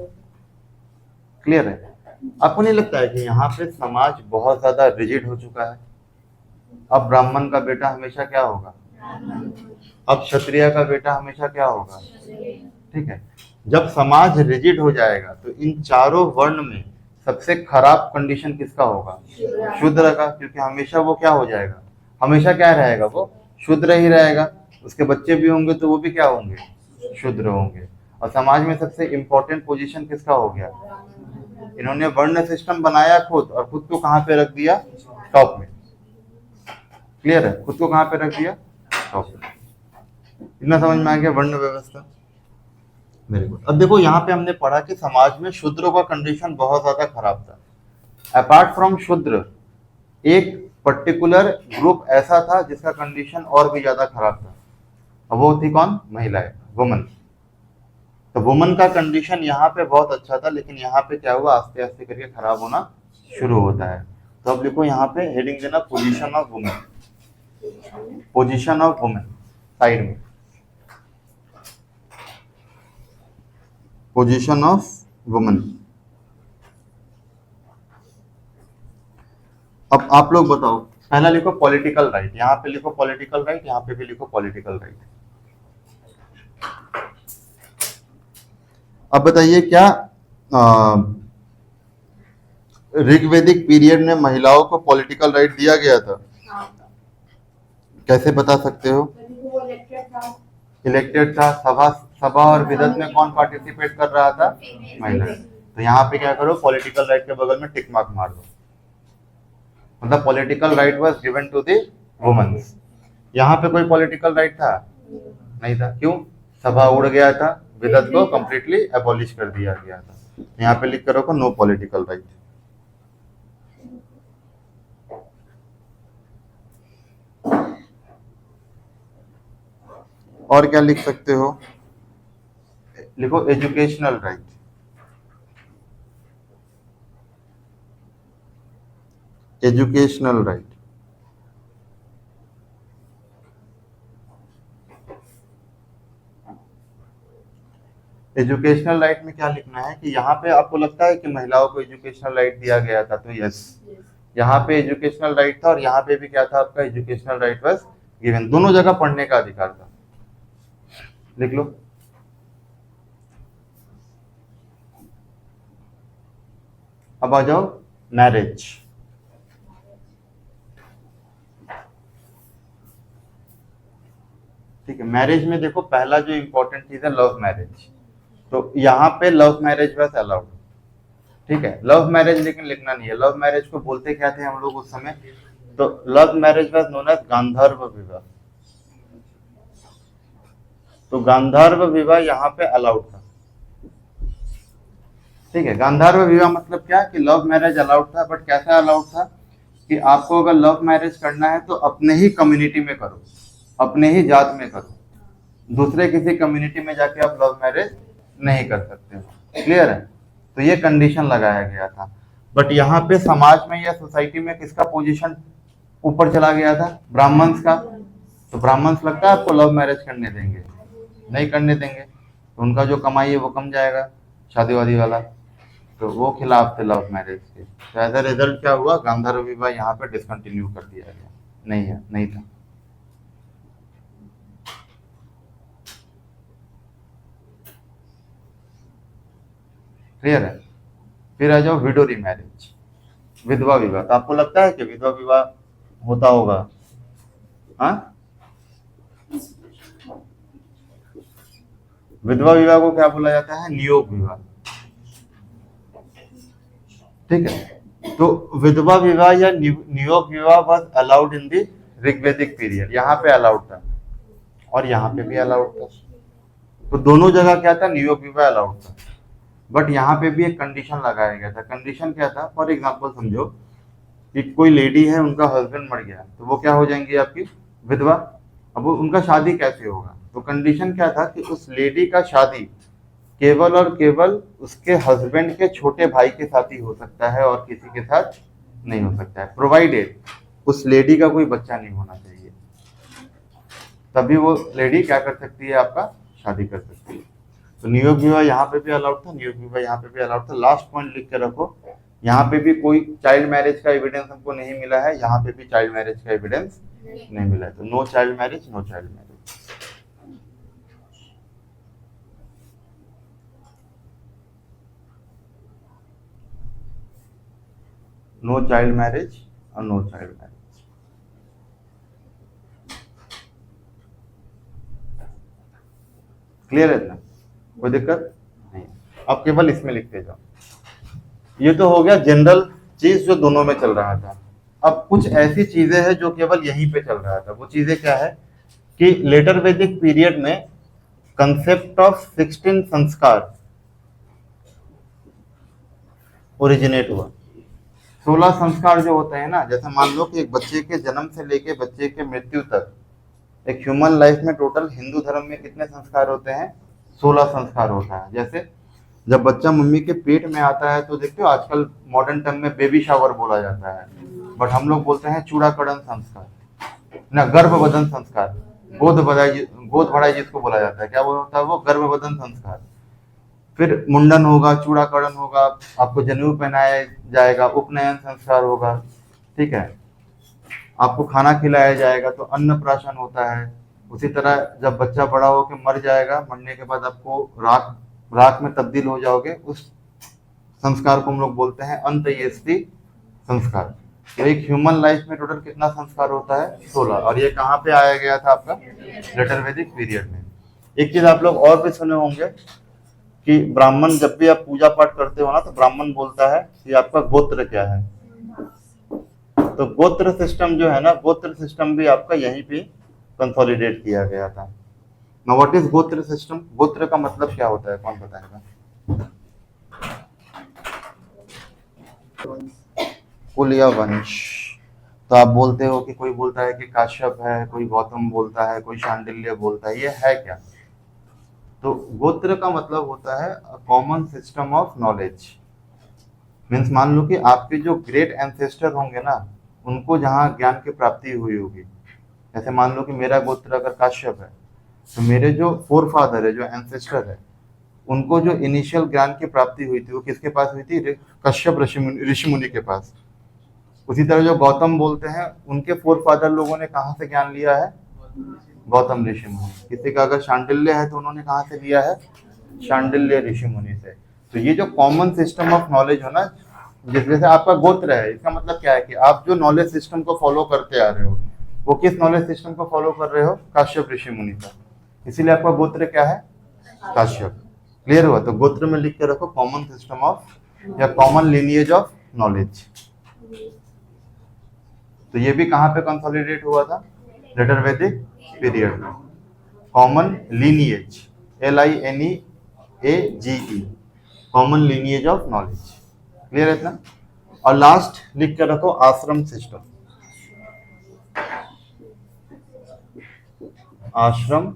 क्लियर है। आपको नहीं लगता है कि यहाँ पे समाज बहुत ज्यादा रिजिड हो चुका है। अब ब्राह्मण का बेटा हमेशा क्या होगा, अब क्षत्रिय का बेटा हमेशा क्या होगा। ठीक है। जब समाज रिजिड हो जाएगा तो इन चारों वर्ण में सबसे खराब कंडीशन किसका होगा, शूद्र का। क्योंकि हमेशा वो क्या हो जाएगा, हमेशा क्या रहेगा, वो शूद्र ही रहेगा, उसके बच्चे भी होंगे तो वो भी क्या होंगे, शूद्र होंगे। और समाज में सबसे इंपॉर्टेंट पोजीशन किसका हो गया, इन्होंने वर्ण सिस्टम बनाया खुद, और खुद को कहाँ पे रख दिया, टॉप में। क्लियर है, खुद को कहाँ पे रख दिया, टॉप में। इतना समझ में आ गया वर्ण व्यवस्था। Very good. अब देखो यहाँ पे हमने पढ़ा कि समाज में शूद्रों का कंडीशन बहुत ज्यादा खराब था। अपार्ट फ्रॉम शूद्र एक पर्टिकुलर ग्रुप ऐसा था जिसका कंडीशन और भी ज्यादा खराब था, और वो थी कौन, महिलाएं, वुमन। तो वुमन का कंडीशन यहाँ पे बहुत अच्छा था, लेकिन यहाँ पे क्या हुआ, आस्ते आस्ते करके खराब होना शुरू होता है। तो अब लिखो यहाँ पे हेडिंग देना position of women, position of women side में, पोजीशन ऑफ वुमेन। अब आप लोग बताओ, पहला लिखो पॉलिटिकल राइट, यहाँ पे लिखो पॉलिटिकल राइट, यहाँ पे भी लिखो पॉलिटिकल राइट। अब बताइए क्या ऋग्वैदिक पीरियड में महिलाओं को पॉलिटिकल राइट दिया गया था? कैसे बता सकते हो? इलेक्टेड था, सभा सभा और विधत में कौन पार्टिसिपेट कर रहा था, महिलाएं। तो यहाँ पे क्या करो, पॉलिटिकल राइट के बगल में टिक मार्क मार दो, मतलब political right was given to the womens. यहाँ पे कोई पॉलिटिकल राइट था नहीं था, क्यों, सभा उड़ गया था, विधत को कंप्लीटली एबॉलिश कर दिया गया था। यहाँ पे लिख कर रखो नो पॉलिटिकल राइट। और क्या लिख सकते हो, लिखो educational right, educational right. Educational right में क्या लिखना है कि यहाँ पे आपको लगता है कि महिलाओं को एजुकेशनल राइट दिया गया था, तो यस, यहाँ पे एजुकेशनल राइट था, और यहाँ पे भी क्या था आपका, एजुकेशनल राइट वाज गिवन। दोनों जगह पढ़ने का अधिकार था, लिख लो। अब आ जाओ मैरिज। ठीक है, मैरिज में देखो पहला जो इंपॉर्टेंट चीज है लव मैरिज। तो यहाँ पे लव मैरिज वाज अलाउड, ठीक है, लव मैरिज लेकिन लिखना नहीं है। लव मैरिज को बोलते क्या थे हम लोग उस समय, तो love marriage was known as Gandharva vivah. तो गांधर्व विवाह यहाँ पे अलाउड था, ठीक है। गांधर्व विवाह मतलब क्या, कि लव मैरिज अलाउड था, बट कैसा अलाउड था कि आपको अगर लव मैरिज करना है तो अपने ही कम्युनिटी में करो, अपने ही जात में करो, दूसरे किसी कम्युनिटी में जाके आप लव मैरिज नहीं कर सकते हो। क्लियर है, तो ये कंडीशन लगाया गया था। बट यहाँ पे समाज में या सोसाइटी में किसका पोजीशन ऊपर चला गया था, ब्राह्मण्स का। तो ब्राह्मण्स लगता है आपको लव मैरिज करने देंगे, नहीं करने देंगे, तो उनका जो कमाई है वो कम जाएगा, शादी वादी वाला, तो वो खिलाफ थे लव मैरिज के। तो एज अ रिजल्ट क्या हुआ, गांधर्व विवाह यहाँ पे डिसकंटिन्यू कर दिया गया, नहीं था। क्लियर है, फिर आ जाओ विडो मैरिज, विधवा विवाह। तो आपको लगता है कि विधवा विवाह होता होगा, हाँ? विधवा विवाह को क्या बोला जाता है, नियोग विवाह, ठीक है। तो विधवा विवाह या Niyoga vivah was allowed in the Rigvedic period, यहाँ पे अलाउड था और यहाँ पे भी अलाउड था। तो दोनों जगह क्या था, नियोग विवाह अलाउड था, बट यहाँ पे भी एक कंडीशन लगाया गया था। कंडीशन क्या था, फॉर एग्जाम्पल समझो कि कोई लेडी है, उनका हस्बैंड मर गया, तो वो क्या हो जाएंगी आपकी विधवा। अब उनका शादी कैसे होगा, तो कंडीशन क्या था कि उस लेडी का शादी केवल और केवल उसके हस्बैंड के छोटे भाई के साथ ही हो सकता है और किसी के साथ नहीं हो सकता है, प्रोवाइडेड उस लेडी का कोई बच्चा नहीं होना चाहिए, तभी वो लेडी क्या कर सकती है, आपका शादी कर सकती है। तो नियोग विवाह यहाँ पे भी अलाउड था, नियोग विवाह यहाँ पे भी अलाउड था। लास्ट पॉइंट लिख के रखो, यहाँ पे भी कोई चाइल्ड मैरिज का एविडेंस हमको नहीं मिला है, यहाँ पे भी चाइल्ड मैरिज का एविडेंस नहीं मिला है। तो no child marriage, no child marriage. No child marriage और नो चाइल्ड मैरिज। क्लियर है ना, कोई दिक्कत नहीं। अब केवल इसमें लिखते जाओ। ये तो हो गया जनरल चीज जो दोनों में चल रहा था। अब कुछ ऐसी चीजें हैं जो केवल यहीं पे चल रहा था। वो चीजें क्या है कि लेटर वैदिक पीरियड में कंसेप्ट ऑफ 16 संस्कार ओरिजिनेट हुआ। 16 संस्कार जो होते हैं ना, जैसे मान लो कि एक बच्चे के जन्म से लेके बच्चे के मृत्यु तक एक ह्यूमन लाइफ में टोटल हिंदू धर्म में कितने संस्कार होते हैं? 16 संस्कार होता है। जैसे जब बच्चा मम्मी के पेट में आता है तो देखते हो आजकल मॉडर्न टर्म में बेबी शावर बोला जाता है, बट हम लोग बोलते हैं चूड़ाकरण संस्कार ना, गर्भवधन संस्कार, गोद भराई जिसको बोला जाता है, क्या वो होता है? वो गर्भवधन संस्कार। फिर मुंडन होगा, चूड़ाकरण होगा, आपको जनेऊ पहनाया जाएगा, उपनयन संस्कार होगा, ठीक है, आपको खाना खिलाया जाएगा तो अन्नप्राशन होता है। उसी तरह जब बच्चा बड़ा होकर मर जाएगा, मरने के बाद आपको राख में तब्दील हो जाओगे, उस संस्कार को हम लोग बोलते हैं अंत्येष्टि संस्कार। तो एक ह्यूमन लाइफ में टोटल कितना संस्कार होता है? 16। और ये कहाँ पे आया गया था? आपका लेटर वैदिक पीरियड में। एक चीज आप लोग और भी सुने होंगे कि ब्राह्मण जब भी आप पूजा पाठ करते हो ना, तो ब्राह्मण बोलता है कि आपका गोत्र क्या है। तो गोत्र सिस्टम जो है ना, गोत्र सिस्टम भी आपका यहीं पे कंसोलिडेट किया गया था। नाउ व्हाट इज गोत्र सिस्टम? गोत्र का मतलब क्या होता है, कौन बताएगा? कुल या वंश। तो आप बोलते हो कि कोई बोलता है कि काश्यप है, कोई गौतम बोलता है, कोई शांडिल्य बोलता है, ये है क्या? तो गोत्र का मतलब होता है common system of knowledge. Means मान लो कि आपके जो ग्रेट एंसेस्टर होंगे ना, उनको जहाँ ज्ञान की प्राप्ति हुई होगी, जैसे मान लो कि मेरा गोत्र अगर काश्यप है, तो मेरे जो फोर फादर है, जो एंसेस्टर है, उनको जो इनिशियल ज्ञान की प्राप्ति हुई थी वो किसके पास हुई थी? कश्यप ऋषि मुनि के पास। उसी तरह जो गौतम बोलते हैं, उनके फोर फादर लोगों ने कहाँ से ज्ञान लिया है? गौतम ऋषि मुनि। किसी का अगर शांडिल्य है तो उन्होंने कहाँ से लिया है? शांडिल्य ऋषि मुनि से। तो ये जो कॉमन सिस्टम ऑफ नॉलेज हो ना, जिस जैसे आपका गोत्र है, इसका मतलब क्या है कि आप जो नॉलेज सिस्टम को फॉलो करते आ रहे हो, वो किस नॉलेज सिस्टम को फॉलो कर रहे हो? काश्यप ऋषि मुनि का। इसीलिए आपका गोत्र क्या है? काश्यप। क्लियर हुआ? तो गोत्र में लिख के रखो कॉमन सिस्टम ऑफ या कॉमन लिनिएज ऑफ नॉलेज। तो ये भी कहाँ पे कंसोलिडेट हुआ था? लेटर वैदिक पीरियड में। Common lineage, LINEAGE, common lineage of knowledge. Clear है इतना? और लास्ट लिख के रखो आश्रम सिस्टम। आश्रम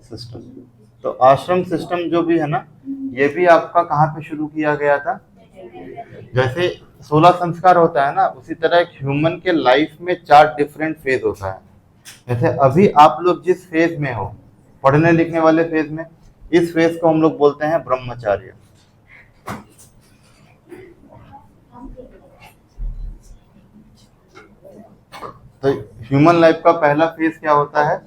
सिस्टम। तो आश्रम सिस्टम जो भी है ना, ये भी आपका कहाँ पे शुरू किया गया था? जैसे 16 संस्कार होता है ना, उसी तरह एक ह्यूमन के लाइफ में 4 डिफरेंट फेज होता है। जैसे अभी आप लोग जिस फेज में हो, पढ़ने लिखने वाले फेज में, इस फेज को हम लोग बोलते हैं ब्रह्मचार्य। तो ह्यूमन लाइफ का पहला फेज क्या होता है?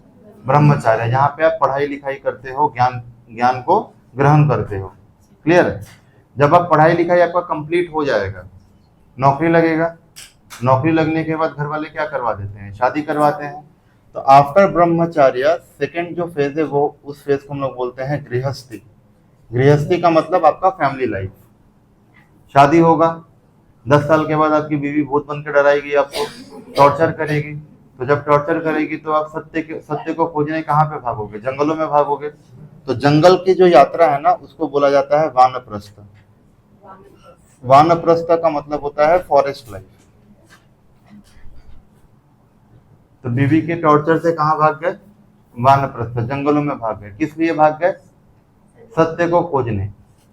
ब्रह्मचार्य, जहाँ पे आप पढ़ाई लिखाई करते हो, ज्ञान को ग्रहण करते हो। क्लियर है? जब आप पढ़ाई लिखाई आपका कंप्लीट हो जाएगा, नौकरी लगेगा, नौकरी लगने के बाद घर वाले क्या करवा देते हैं? शादी करवाते हैं। तो आफ्टर ब्रह्मचार्य सेकंड जो फेज है, वो उस फेज को हम लोग बोलते हैं गृहस्थी। गृहस्थी का मतलब आपका फैमिली लाइफ। शादी होगा, 10 साल के बाद आपकी बीवी भूत बन के डराएगी, आपको टॉर्चर करेगी। तो जब टॉर्चर करेगी तो आप सत्य को खोजने कहाँ पे भागोगे? जंगलों में भागोगे। तो जंगल की जो यात्रा है ना, उसको बोला जाता है वानप्रस्थ। वानप्रस्थ का मतलब होता है फॉरेस्ट लाइफ। तो बीवी के टॉर्चर से कहाँ भाग गए? वानप्रस्थ, जंगलों में भाग गए। किस लिए भाग गए? सत्य को खोजने।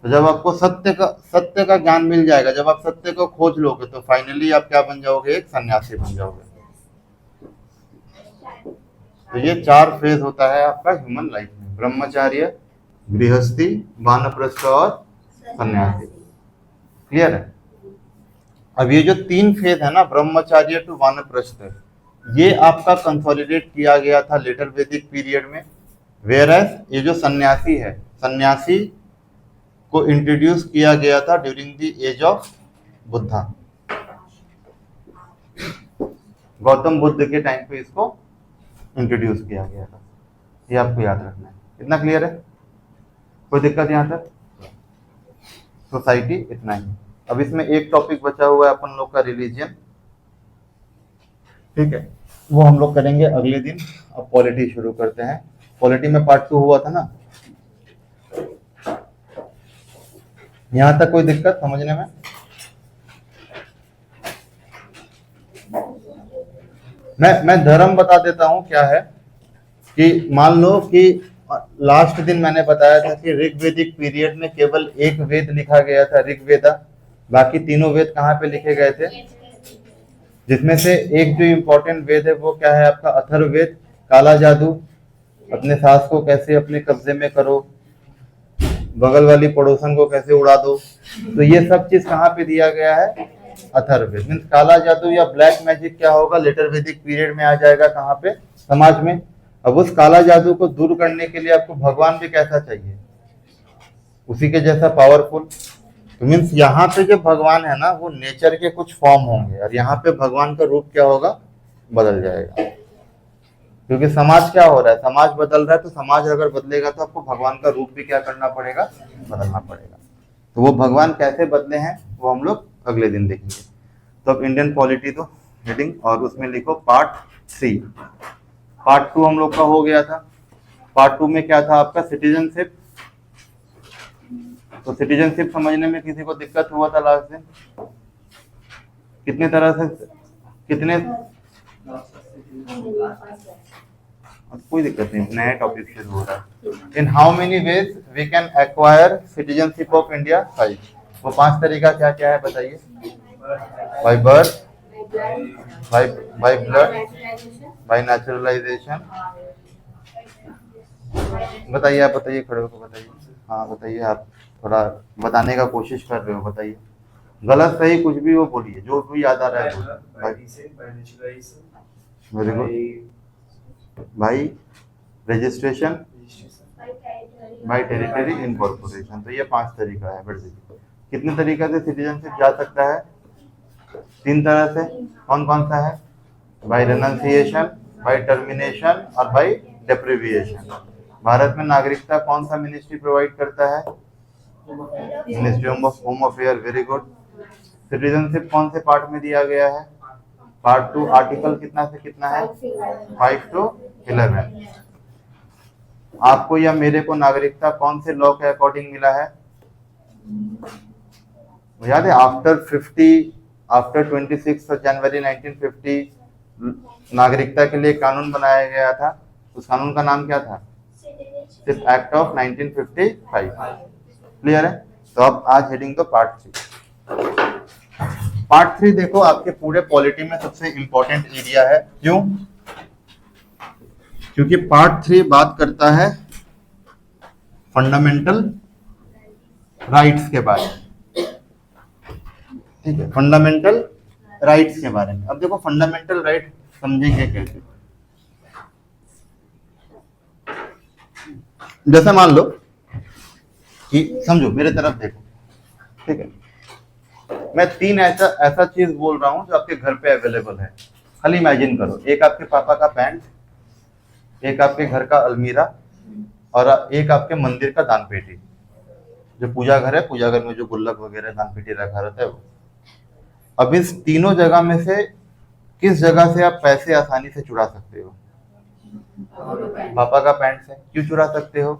तो जब आपको सत्य का ज्ञान मिल जाएगा, जब आप सत्य को खोज लोगे, तो फाइनली आप क्या बन जाओगे? एक सन्यासी बन जाओगे। तो ये 4 फेज होता है आपका ह्यूमन लाइफ में: ब्रह्मचार्य, गृहस्थी, वानप्रस्थ और सन्यासी। क्लियर है? अब ये जो 3 फेज है ना, ब्रह्मचार्य टू वानप्रस्थ, ये आपका कंसोलिडेट किया गया था लेटर वैदिक पीरियड में। वेयरएज ये जो सन्यासी है, सन्यासी को इंट्रोड्यूस किया गया था during the age of Buddha. Gautam Buddha के टाइम पे इसको इंट्रोड्यूस किया गया था। ये आपको याद रखना है। इतना क्लियर है? कोई दिक्कत यहाँ तक? सोसाइटी इतना ही। अब इसमें एक टॉपिक बचा हुआ है अपन लोग का, रिलीजियन। ठीक है, वो हम लोग करेंगे अगले दिन। अब पॉलिटी शुरू करते हैं। पॉलिटी में पार्ट 2 हुआ था ना, यहां तक कोई दिक्कत समझने में? मैं धर्म बता देता हूं क्या है कि मान लो कि लास्ट दिन मैंने बताया था कि ऋग्वेदिक पीरियड में केवल एक वेद लिखा गया था, ऋग्वेदा। बाकी तीनों वेद कहाँ पे लिखे गए थे? जिसमें से एक जो इम्पोर्टेंट वेद है वो क्या है आपका? अथर्ववेद। काला जादू, अपने सास को कैसे अपने कब्जे में करो, बगल वाली पड़ोसन को कैसे उड़ा दो, तो ये सब चीज कहाँ पे दिया गया है? अथर्ववेद। मीन्स काला जादू या ब्लैक मैजिक क्या होगा? लेटर वैदिक पीरियड में आ जाएगा। कहाँ पे? समाज में। अब उस काला जादू को दूर करने के लिए आपको भगवान भी कैसा चाहिए? उसी के जैसा पावरफुल। तो मीन्स यहाँ पे जो भगवान है ना, वो नेचर के कुछ फॉर्म होंगे, और यहाँ पे भगवान का रूप क्या होगा? बदल जाएगा। क्योंकि समाज क्या हो रहा है? समाज बदल रहा है, तो समाज अगर बदलेगा तो आपको भगवान का रूप भी क्या करना पड़ेगा? बदलना पड़ेगा। तो वो भगवान कैसे बदले हैं वो हम लोग अगले दिन देखेंगे। तो अब इंडियन पॉलिटी तो हेडिंग, और उसमें लिखो पार्ट 3। पार्ट 2 हम लोग का हो गया था। पार्ट 2 में क्या था आपका? सिटीजनशिप। तो सिटीजनशिप समझने में किसी को दिक्कत हुआ था लास्ट दिन? कितने तरह से, कितने? कोई दिक्कत नहीं, नया टॉपिक शुरू हो रहा है। In how many ways we can acquire citizenship of India? 5। वो 5 तरीका क्या क्या है बताइए? By birth, by blood, by naturalisation. बताइए, आप बताइए, खड़े होकर बताइए। हाँ बताइए, आप थोड़ा बताने का कोशिश कर रहे हो, बताइए। गलत सही कुछ भी वो बोलिए, जो भी याद आ रहा है। Very good. भाई रजिस्ट्रेशन, बाय टेरिटरी इनकॉर्पोरेशन। तो ये 5 तरीका है। कितने तरीका से सिटीजनशिप जा सकता है? 3 तरह से। कौन कौन सा है? बाय रेनंसिएशन, बाय टर्मिनेशन और बाय डेप्रिविएशन। भारत में नागरिकता कौन सा मिनिस्ट्री प्रोवाइड करता है? Ministry of home affair. Very good. Citizenship कौन से पार्ट में दिया गया है? पार्ट 2। आर्टिकल कितना से कितना है? 5 to 11। आपको या मेरे को नागरिकता कौन से लॉ के अकॉर्डिंग मिला है? याद है? आफ्टर 26 जनवरी 1950 नागरिकता के लिए कानून बनाया गया था। उस कानून का नाम क्या था? सिर्फ एक्ट ऑफ 1955। क्लियर है? तो अब आज हेडिंग तो पार्ट 3। पार्ट 3 देखो, आपके पूरे पॉलिटी में सबसे इंपॉर्टेंट एरिया है। क्यों? क्योंकि पार्ट 3 बात करता है फंडामेंटल राइट्स के बारे में। ठीक है, फंडामेंटल राइट्स के बारे में। अब देखो फंडामेंटल राइट समझेंगे कैसे? जैसे मान लो कि, समझो मेरे तरफ देखो, ठीक है, मैं 3 ऐसा चीज बोल रहा हूं जो आपके घर पे अवेलेबल है। खाली इमेजिन करो, एक आपके पापा का पैंट, एक आपके घर का अलमीरा, और एक आपके मंदिर का दान पेटी। जो पूजा घर है, पूजा घर में जो गुल्लक वगैरह दान पेटी रखा रहता है वो। अब इस तीनों जगह में से किस जगह से आप पैसे आसानी से चुरा सकते हो? पापा का पैंट से। क्यों चुरा सकते हो?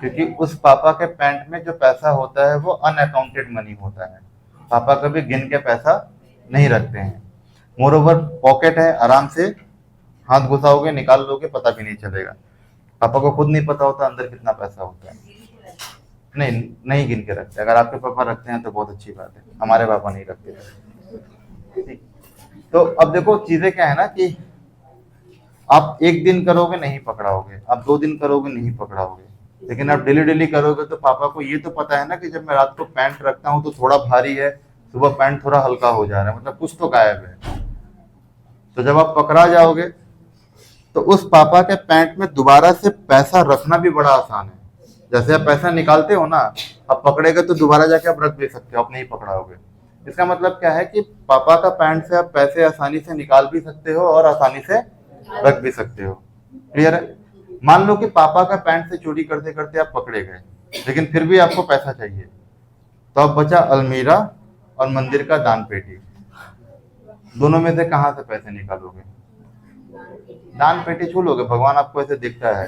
क्योंकि उस पापा के पैंट में जो पैसा होता है वो अनअकाउंटेड मनी होता है। पापा कभी गिन के पैसा नहीं रखते हैं। मोरओवर पॉकेट है, आराम से हाथ घुसाओगे, निकाल लोगे, पता भी नहीं चलेगा। पापा को खुद नहीं पता होता अंदर कितना पैसा होता है। नहीं गिन के रखते। अगर आपके पापा रखते हैं तो बहुत अच्छी बात है, हमारे पापा नहीं रखते। तो अब देखो चीजें क्या है ना कि आप एक दिन करोगे नहीं पकड़ाओगे, आप 2 दिन करोगे नहीं पकड़ाओगे, लेकिन आप डेली करोगे तो पापा को ये तो पता है ना कि जब मैं रात को पैंट रखता हूँ तो थोड़ा भारी है, सुबह पैंट थोड़ा हल्का हो जा रहा है, मतलब कुछ तो गायब है। तो जब आप पकड़ा जाओगे तो उस पापा के पैंट में दोबारा से पैसा रखना भी बड़ा आसान है। जैसे आप पैसा निकालते हो ना, आप पकड़ेगे तो दोबारा जाके आप रख भी सकते हो, आप नहीं पकड़ाओगे। इसका मतलब क्या है कि पापा का पैंट से आप पैसे आसानी से निकाल भी सकते हो और आसानी से रख भी सकते हो। क्लियर है? मान लो कि पापा का पैंट से चोरी करते करते आप पकड़े गए, लेकिन फिर भी आपको पैसा चाहिए, तो अब बचा अलमीरा और मंदिर का दान पेटी। दोनों में से कहां से पैसे निकालोगे? दान पेटी छू लोगे, भगवान आपको ऐसे दिखता है।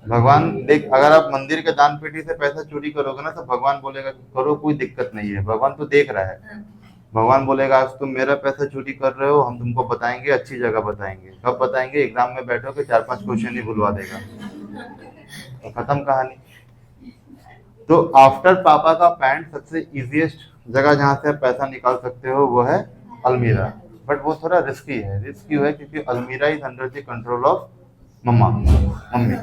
भगवान देख, अगर आप मंदिर के दान पेटी से पैसा चोरी करोगे ना, तो भगवान बोलेगा करो, कोई दिक्कत नहीं है, भगवान तो देख रहा है। भगवान बोलेगा आज तुम मेरा पैसा चोरी कर रहे हो, हम तुमको बताएंगे, अच्छी जगह बताएंगे। कब बताएंगे? एग्जाम में बैठोगे, 4-5 क्वेश्चन ही बुलवा देगा, तो खत्म कहानी। तो आफ्टर पापा का पैंट सबसे इजीएस्ट जगह जहां से आप पैसा निकाल सकते हो वो है अलमीरा। बट वो थोड़ा रिस्की है। रिस्क क्यों है? क्योंकि अलमीरा is under the control of mummy.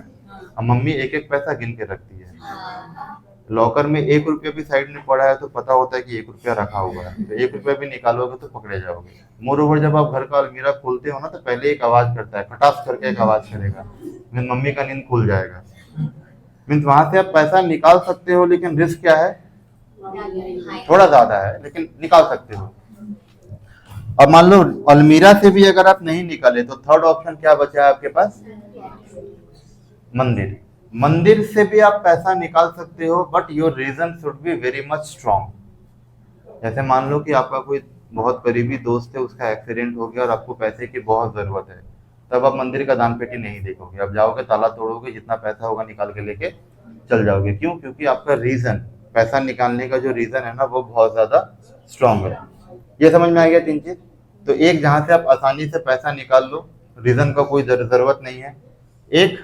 अब मम्मी एक एक पैसा गिन के रखती है। लॉकर में 1 रुपया भी साइड में पड़ा है तो पता होता है कि 1 रुपया रखा हुआ है, तो 1 रुपया भी निकालोगे तो पकड़े जाओगे। मोर ओवर जब आप घर का अलमीरा खोलते हो ना, तो पहले एक आवाज करता है, खटास करके एक आवाज करेगा, मीन मम्मी का नींद खुल जाएगा। मीन्स वहां से आप पैसा निकाल सकते हो, लेकिन रिस्क क्या है? थोड़ा ज्यादा है, लेकिन निकाल सकते हो। अब मान लो अलमीरा से भी अगर आप नहीं निकाले, तो थर्ड ऑप्शन क्या बचा है आपके पास? मंदिर। मंदिर से भी आप पैसा निकाल सकते हो, but your reason should be very much strong. जैसे मान लो कि आपका कोई बहुत करीबी दोस्त है, उसका एक्सीडेंट हो गया और आपको पैसे की बहुत जरूरत है, तब आप मंदिर का दान पेटी नहीं देखोगे, आप जाओगे, ताला तोड़ोगे, जितना पैसा होगा निकाल के लेके चल जाओगे। क्यों? क्योंकि आपका रीजन, पैसा निकालने का जो रीजन है ना, वो बहुत ज्यादा स्ट्रॉन्ग है। ये समझ में आ गया 3 चीज? तो एक, जहां से आप आसानी से पैसा निकाल लो, रीजन का कोई जरूरत नहीं है। एक,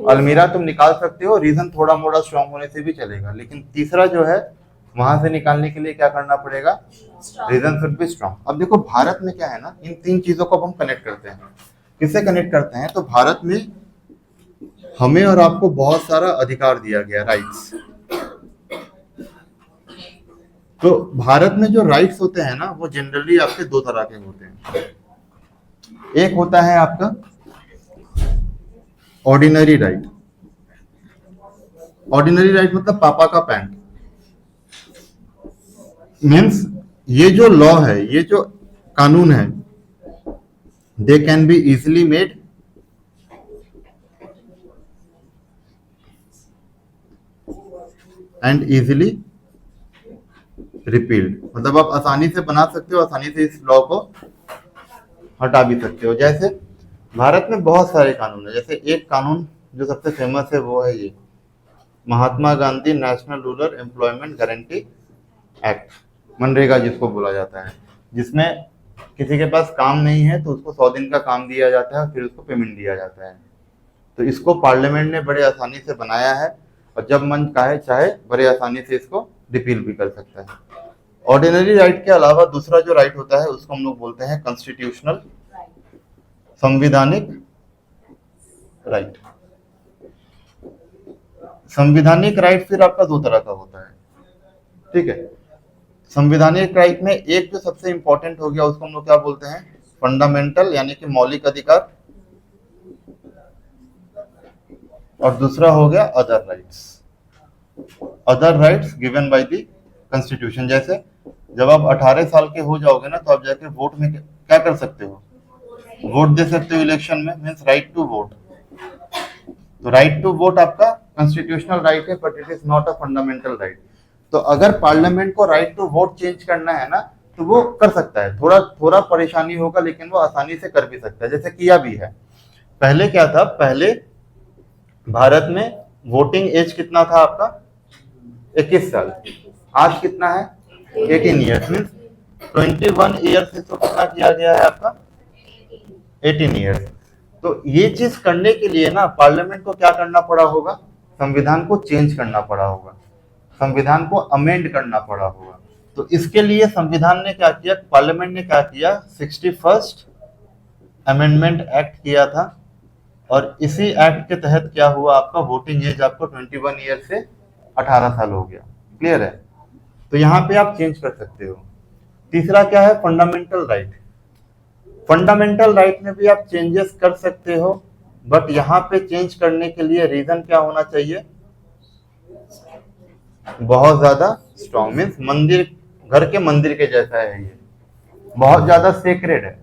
अलमीरा तुम निकाल सकते हो, रीजन थोड़ा मोड़ा स्ट्रॉन्ग होने से भी चलेगा। लेकिन तीसरा जो है, वहां से निकालने के लिए क्या करना पड़ेगा? Reason should be strong. अब देखो भारत में क्या है ना, इन 3 चीजों को हम कनेक्ट करते हैं। किससे कनेक्ट करते हैं? तो भारत में हमें और आपको बहुत सारा अधिकार दिया गया, राइट्स। तो भारत में जो राइट्स होते हैं ना, वो जनरली आपके 2 तरह के होते हैं। एक होता है आपका ऑर्डिनरी राइट। ऑर्डिनरी राइट मतलब पापा का पैंट। मीन्स ये जो लॉ है, ये जो कानून है, they can be easily made and easily repealed. मतलब आप आसानी से बना सकते हो, आसानी से इस लॉ को हटा भी सकते हो। जैसे भारत में बहुत सारे कानून है। जैसे एक कानून जो सबसे फेमस है वो है ये Mahatma Gandhi National Rural Employment Guarantee Act, MNREGA जिसको बोला जाता है, जिसमें किसी के पास काम नहीं है तो उसको 100 दिन का काम दिया जाता है, फिर उसको पेमेंट दिया जाता है। तो इसको पार्लियामेंट ने बड़े आसानी से बनाया है, और जब मन चाहे बड़े आसानी से इसको रिपील भी कर सकता है। ऑर्डिनरी राइट के अलावा दूसरा जो राइट होता है उसको हम लोग बोलते हैं कॉन्स्टिट्यूशनल, संविधानिक राइट। संविधानिक राइट फिर आपका 2 तरह का होता है, ठीक है। संविधानिक राइट में एक जो सबसे इंपॉर्टेंट हो गया, उसको हम लोग क्या बोलते हैं? फंडामेंटल, यानी कि मौलिक अधिकार। और दूसरा हो गया other rights. Other rights given by the constitution. जैसे जब आप 18 साल के हो जाओगे ना, तो आप जाके वोट में क्या कर सकते हो? वोट दे सकते हो इलेक्शन में, मीन्स राइट टू वोट। तो राइट टू वोट आपका कॉन्स्टिट्यूशनल राइट है, but it is not a fundamental right. तो अगर पार्लियामेंट को राइट टू वोट चेंज करना है ना, तो वो कर सकता है। थोड़ा परेशानी होगा, लेकिन वो आसानी से कर भी सकता है, जैसे किया भी है। पहले क्या था? पहले भारत में वोटिंग एज कितना था आपका? 21 साल। आज कितना है? 18 ईयर्स। मीन्स 21 ईयर से तो कितना किया गया है आपका? 18 ईयर्स। तो ये चीज करने के लिए ना पार्लियामेंट को क्या करना पड़ा होगा? संविधान को चेंज करना पड़ा होगा, संविधान को अमेंड करना पड़ा होगा। तो इसके लिए संविधान ने क्या किया? पार्लियामेंट ने क्या किया? 61st अमेंडमेंट एक्ट किया था, और इसी एक्ट के तहत क्या हुआ? आपका वोटिंग एज आपको 21 ईयर से 18 साल हो गया। क्लियर है? तो यहाँ पे आप चेंज कर सकते हो। तीसरा क्या है? Fundamental right. फंडामेंटल राइट में भी आप चेंजेस कर सकते हो, बट यहाँ पे चेंज करने के लिए रीजन क्या होना चाहिए? बहुत ज्यादा स्ट्रॉन्ग। मीन्स मंदिर, घर के मंदिर के जैसा है, ये बहुत ज्यादा सेक्रेड है।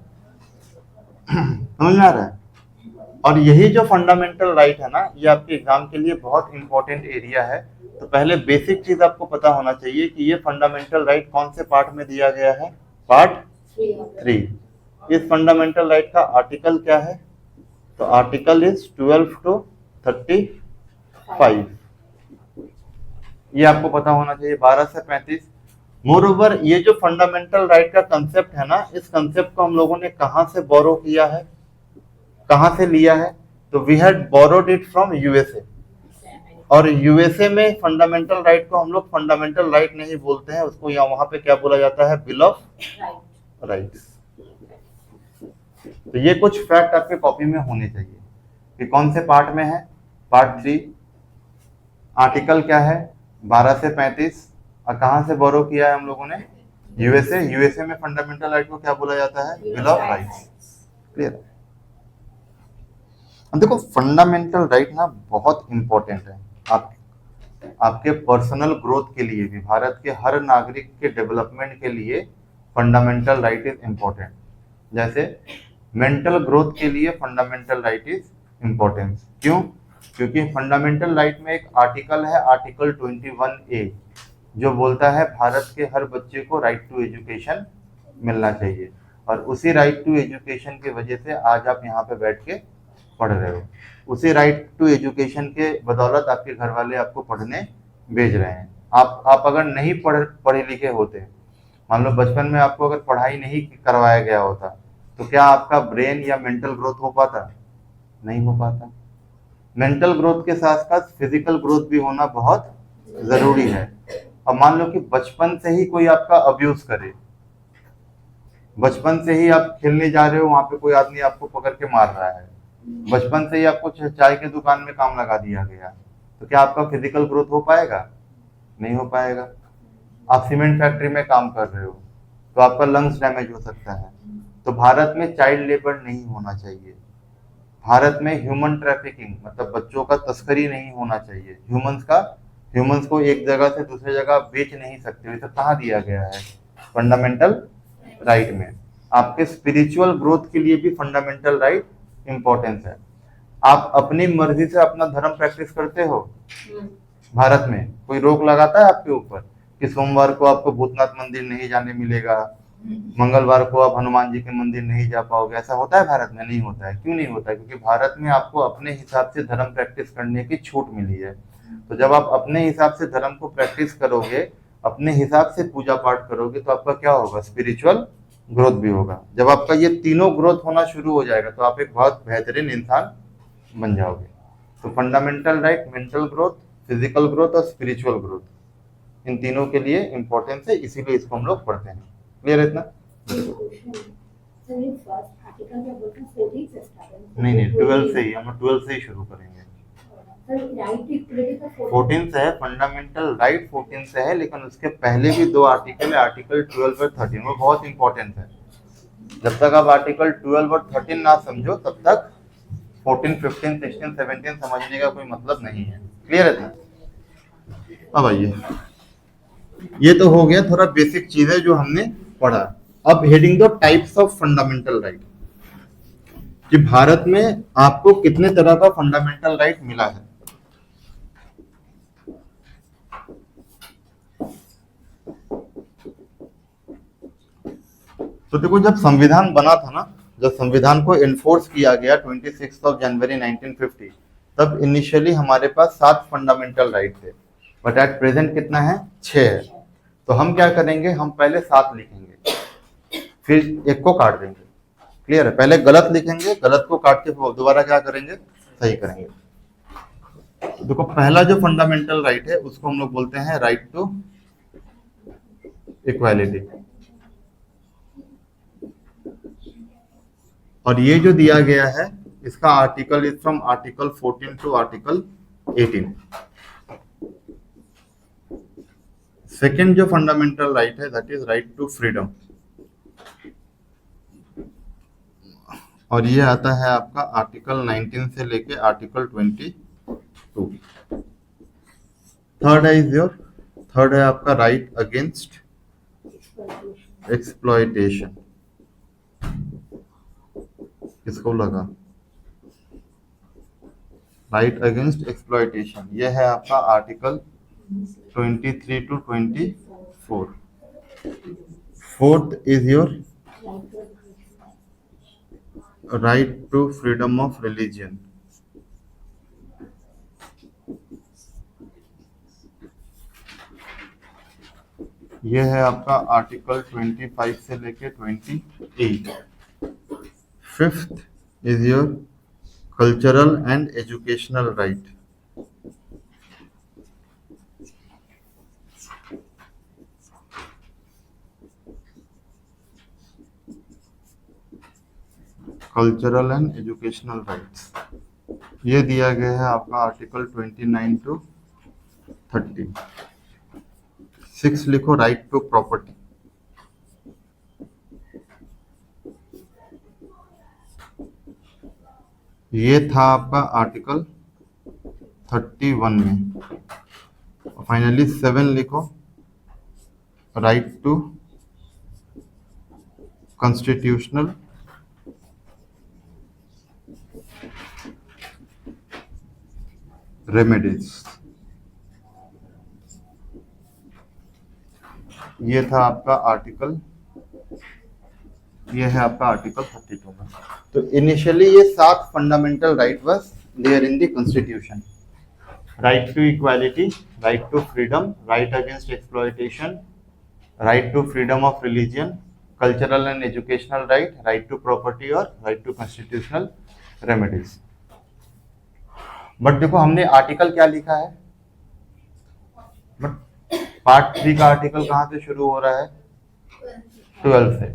समझ में आ रहा है? और यही जो फंडामेंटल राइट है ना, ये आपके एग्जाम के लिए बहुत इंपॉर्टेंट एरिया है। तो पहले बेसिक चीज आपको पता होना चाहिए कि ये फंडामेंटल राइट कौन से पार्ट में दिया गया है, पार्ट 3। इस फंडामेंटल राइट का आर्टिकल क्या है, तो आर्टिकल इज 12 to 35। ये आपको पता होना चाहिए, 12 से 35। मोर ओवर ये जो फंडामेंटल राइट का कंसेप्ट है ना, इस कंसेप्ट को हम लोगों ने कहां से बोरो किया है, कहां से लिया है, तो we had borrowed it from USA. और यूएसए में फंडामेंटल राइट को हम लोग फंडामेंटल राइट नहीं बोलते हैं, उसको यहाँ वहां पे क्या बोला जाता है, बिल ऑफ राइट्स। तो ये कुछ फैक्ट आपके कॉपी में होने चाहिए कि कौन से पार्ट में है, पार्ट 3, आर्टिकल क्या है 12 से 35, और कहां से बोरो किया है हम लोगों ने, यूएसए। यूएसए में फंडामेंटल राइट को क्या बोला जाता है, बिल ऑफ राइट्स। क्लियर। अब देखो फंडामेंटल राइट ना बहुत इंपॉर्टेंट है आपके पर्सनल ग्रोथ के लिए भी, भारत के हर नागरिक के डेवलपमेंट के लिए फंडामेंटल राइट इज इंपॉर्टेंट। जैसे मेंटल ग्रोथ के लिए फंडामेंटल राइट इज इंपॉर्टेंस। क्यों? क्योंकि फंडामेंटल राइट में एक आर्टिकल है, आर्टिकल 21A, जो बोलता है भारत के हर बच्चे को राइट टू एजुकेशन मिलना चाहिए। और उसी राइट टू एजुकेशन की वजह से आज आप यहाँ पे बैठ के पढ़ रहे हो, उसी राइट टू एजुकेशन के बदौलत आपके घर वाले आपको पढ़ने भेज रहे हैं। आप अगर नहीं पढ़े लिखे होते, मान लो बचपन में आपको अगर पढ़ाई नहीं करवाया गया होता, तो क्या आपका ब्रेन या मेंटल ग्रोथ हो पाता? नहीं हो पाता। मेंटल ग्रोथ के साथ साथ फिजिकल ग्रोथ भी होना बहुत जरूरी है। अब मान लो कि बचपन से ही कोई आपका अब्यूज करे, बचपन से ही आप खेलने जा रहे हो, वहां पे कोई आदमी आपको पकड़ के मार रहा है, बचपन से ही आपको चाय के दुकान में काम लगा दिया गया, तो क्या आपका फिजिकल ग्रोथ हो पाएगा? नहीं हो पाएगा। आप सीमेंट फैक्ट्री में काम कर रहे हो तो आपका लंग्स डैमेज हो सकता है। तो भारत में चाइल्ड लेबर नहीं होना चाहिए, भारत में ह्यूमन ट्रैफिकिंग मतलब बच्चों का तस्करी नहीं होना चाहिए। ह्यूमंस को एक जगह से दूसरी जगह बेच नहीं सकते। तो कहाँ दिया गया है? फंडामेंटल राइट में। आपके स्पिरिचुअल ग्रोथ के लिए भी फंडामेंटल राइट इंपॉर्टेंस है। आप अपनी मर्जी से अपना धर्म प्रैक्टिस करते हो, भारत में कोई रोक लगाता है आपके ऊपर कि सोमवार को आपको भूतनाथ मंदिर नहीं जाने मिलेगा, मंगलवार को आप हनुमान जी के मंदिर नहीं जा पाओगे? ऐसा होता है भारत में? नहीं होता है। क्यों नहीं होता है? क्योंकि भारत में आपको अपने हिसाब से धर्म प्रैक्टिस करने की छूट मिली है। तो जब आप अपने हिसाब से धर्म को प्रैक्टिस करोगे, अपने हिसाब से पूजा पाठ करोगे, तो आपका क्या होगा? स्पिरिचुअल ग्रोथ भी होगा। जब आपका ये तीनों ग्रोथ होना शुरू हो जाएगा तो आप एक बहुत बेहतरीन इंसान बन जाओगे। तो fundamental right, mental growth, physical growth और स्पिरिचुअल ग्रोथ, इन तीनों के लिए इंपॉर्टेंस है, इसीलिए इसको हम लोग पढ़ते हैं। क्लियर है इतना? नहीं 12 से ही, हम 12 से ही शुरू करेंगे। 14 से है फंडामेंटल राइट, 14 से है, लेकिन उसके पहले भी 2 आर्टिकल है, आर्टिकल 12 और 13, वो बहुत इंपॉर्टेंट है। जब तक आप आर्टिकल 12 और 13 ना समझो तब तक 14, 15, 16, 17 समझने का कोई मतलब नहीं है। क्लियर है इतना? अब आइए, ये तो हो गया थोड़ा बेसिक चीजें जो हमने पढ़ा। अब heading the types of fundamental right, कि भारत में आपको कितने तरह का फंडामेंटल राइट मिला है। तो देखो, जब संविधान बना था ना, जब संविधान को एनफोर्स किया गया 26 जनवरी 1950, तब इनिशियली हमारे पास 7 फंडामेंटल राइट थे, बट एट प्रेजेंट कितना है? 6 है। तो हम क्या करेंगे, हम पहले 7 लिखेंगे, फिर एक को काट देंगे। क्लियर है? पहले गलत लिखेंगे, गलत को काट के दोबारा क्या करेंगे? सही करेंगे। तो देखो, पहला जो फंडामेंटल राइट है उसको हम लोग बोलते हैं राइट टू इक्वालिटी। और ये जो दिया गया है, इसका article is from article 14 to article 18। Second जो फंडामेंटल राइट है, that is right to freedom, और ये आता है आपका आर्टिकल 19 से लेके आर्टिकल 22। थर्ड है आपका राइट अगेंस्ट एक्सप्लॉयटेशन। किसको लगा? राइट अगेंस्ट एक्सप्लॉयटेशन, ये है आपका article 23 to 24. Fourth is your right to freedom of religion. ये है आपका आर्टिकल 25 से लेके 28. Fifth is your cultural and educational right. Cultural and educational rights ये दिया गया है आपका आर्टिकल 29 to 30. 6 लिखो, राइट टू प्रॉपर्टी. ये था आपका आर्टिकल 31 में. फाइनली 7 लिखो, राइट टू कॉन्स्टिट्यूशनल रेमेडीज. ये था आपका आर्टिकल, ये है आपका आर्टिकल 32 में. तो इनिशियली ये 7 fundamental right was there in the constitution. Right to equality, right to freedom, right against exploitation, right to freedom of religion, cultural and educational right, right to property और right to constitutional remedies. But देखो हमने article क्या लिखा है, but part 3 का article कहाँ से शुरू हो रहा है, 12 से.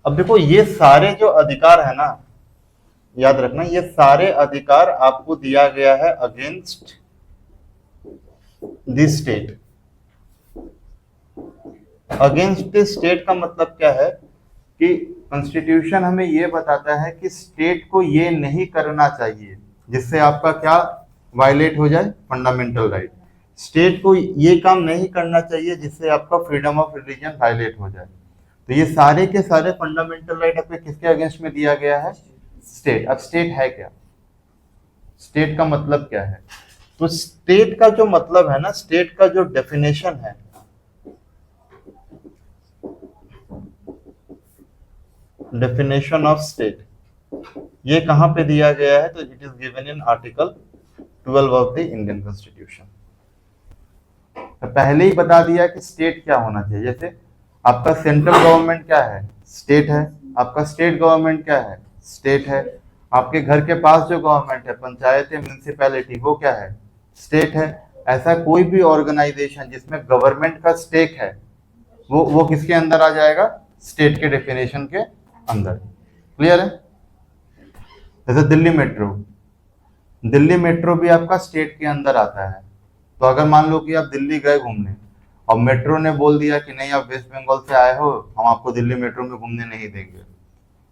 अब देखो ये सारे जो अधिकार है ना, याद रखना, ये सारे अधिकार आपको दिया गया है against the state. Against the state का मतलब क्या है कि कॉन्स्टिट्यूशन हमें ये बताता है कि स्टेट को ये नहीं करना चाहिए जिससे आपका क्या वायलेट हो जाए, फंडामेंटल राइट. स्टेट को ये काम नहीं करना चाहिए जिससे आपका फ्रीडम ऑफ रिलीजन वायलेट हो जाए. तो ये सारे के सारे फंडामेंटल राइट आपके किसके अगेंस्ट में दिया गया है, स्टेट. अब स्टेट है क्या, स्टेट का मतलब क्या है, तो स्टेट का जो मतलब है ना, स्टेट का जो डेफिनेशन है, डेफिनेशन ऑफ स्टेट, ये कहां पे दिया गया है, तो it is given in article 12 of the Indian constitution. तो पहले ही बता दिया कि स्टेट क्या होना चाहिए. जैसे आपका सेंट्रल गवर्नमेंट क्या है, स्टेट है. आपका स्टेट गवर्नमेंट क्या है, स्टेट है. आपके घर के पास जो गवर्नमेंट है, पंचायत है, म्यूनिसिपैलिटी, वो क्या है, स्टेट है. ऐसा कोई भी ऑर्गेनाइजेशन जिसमें गवर्नमेंट का स्टेक है, वो किसके अंदर आ जाएगा, स्टेट के डेफिनेशन के अंदर. क्लियर है. जैसे दिल्ली मेट्रो, दिल्ली मेट्रो भी आपका स्टेट के अंदर आता है. तो अगर मान लो कि आप दिल्ली गए घूमने और मेट्रो ने बोल दिया कि नहीं आप वेस्ट बंगाल से आए हो, हम आपको दिल्ली मेट्रो में घूमने नहीं देंगे,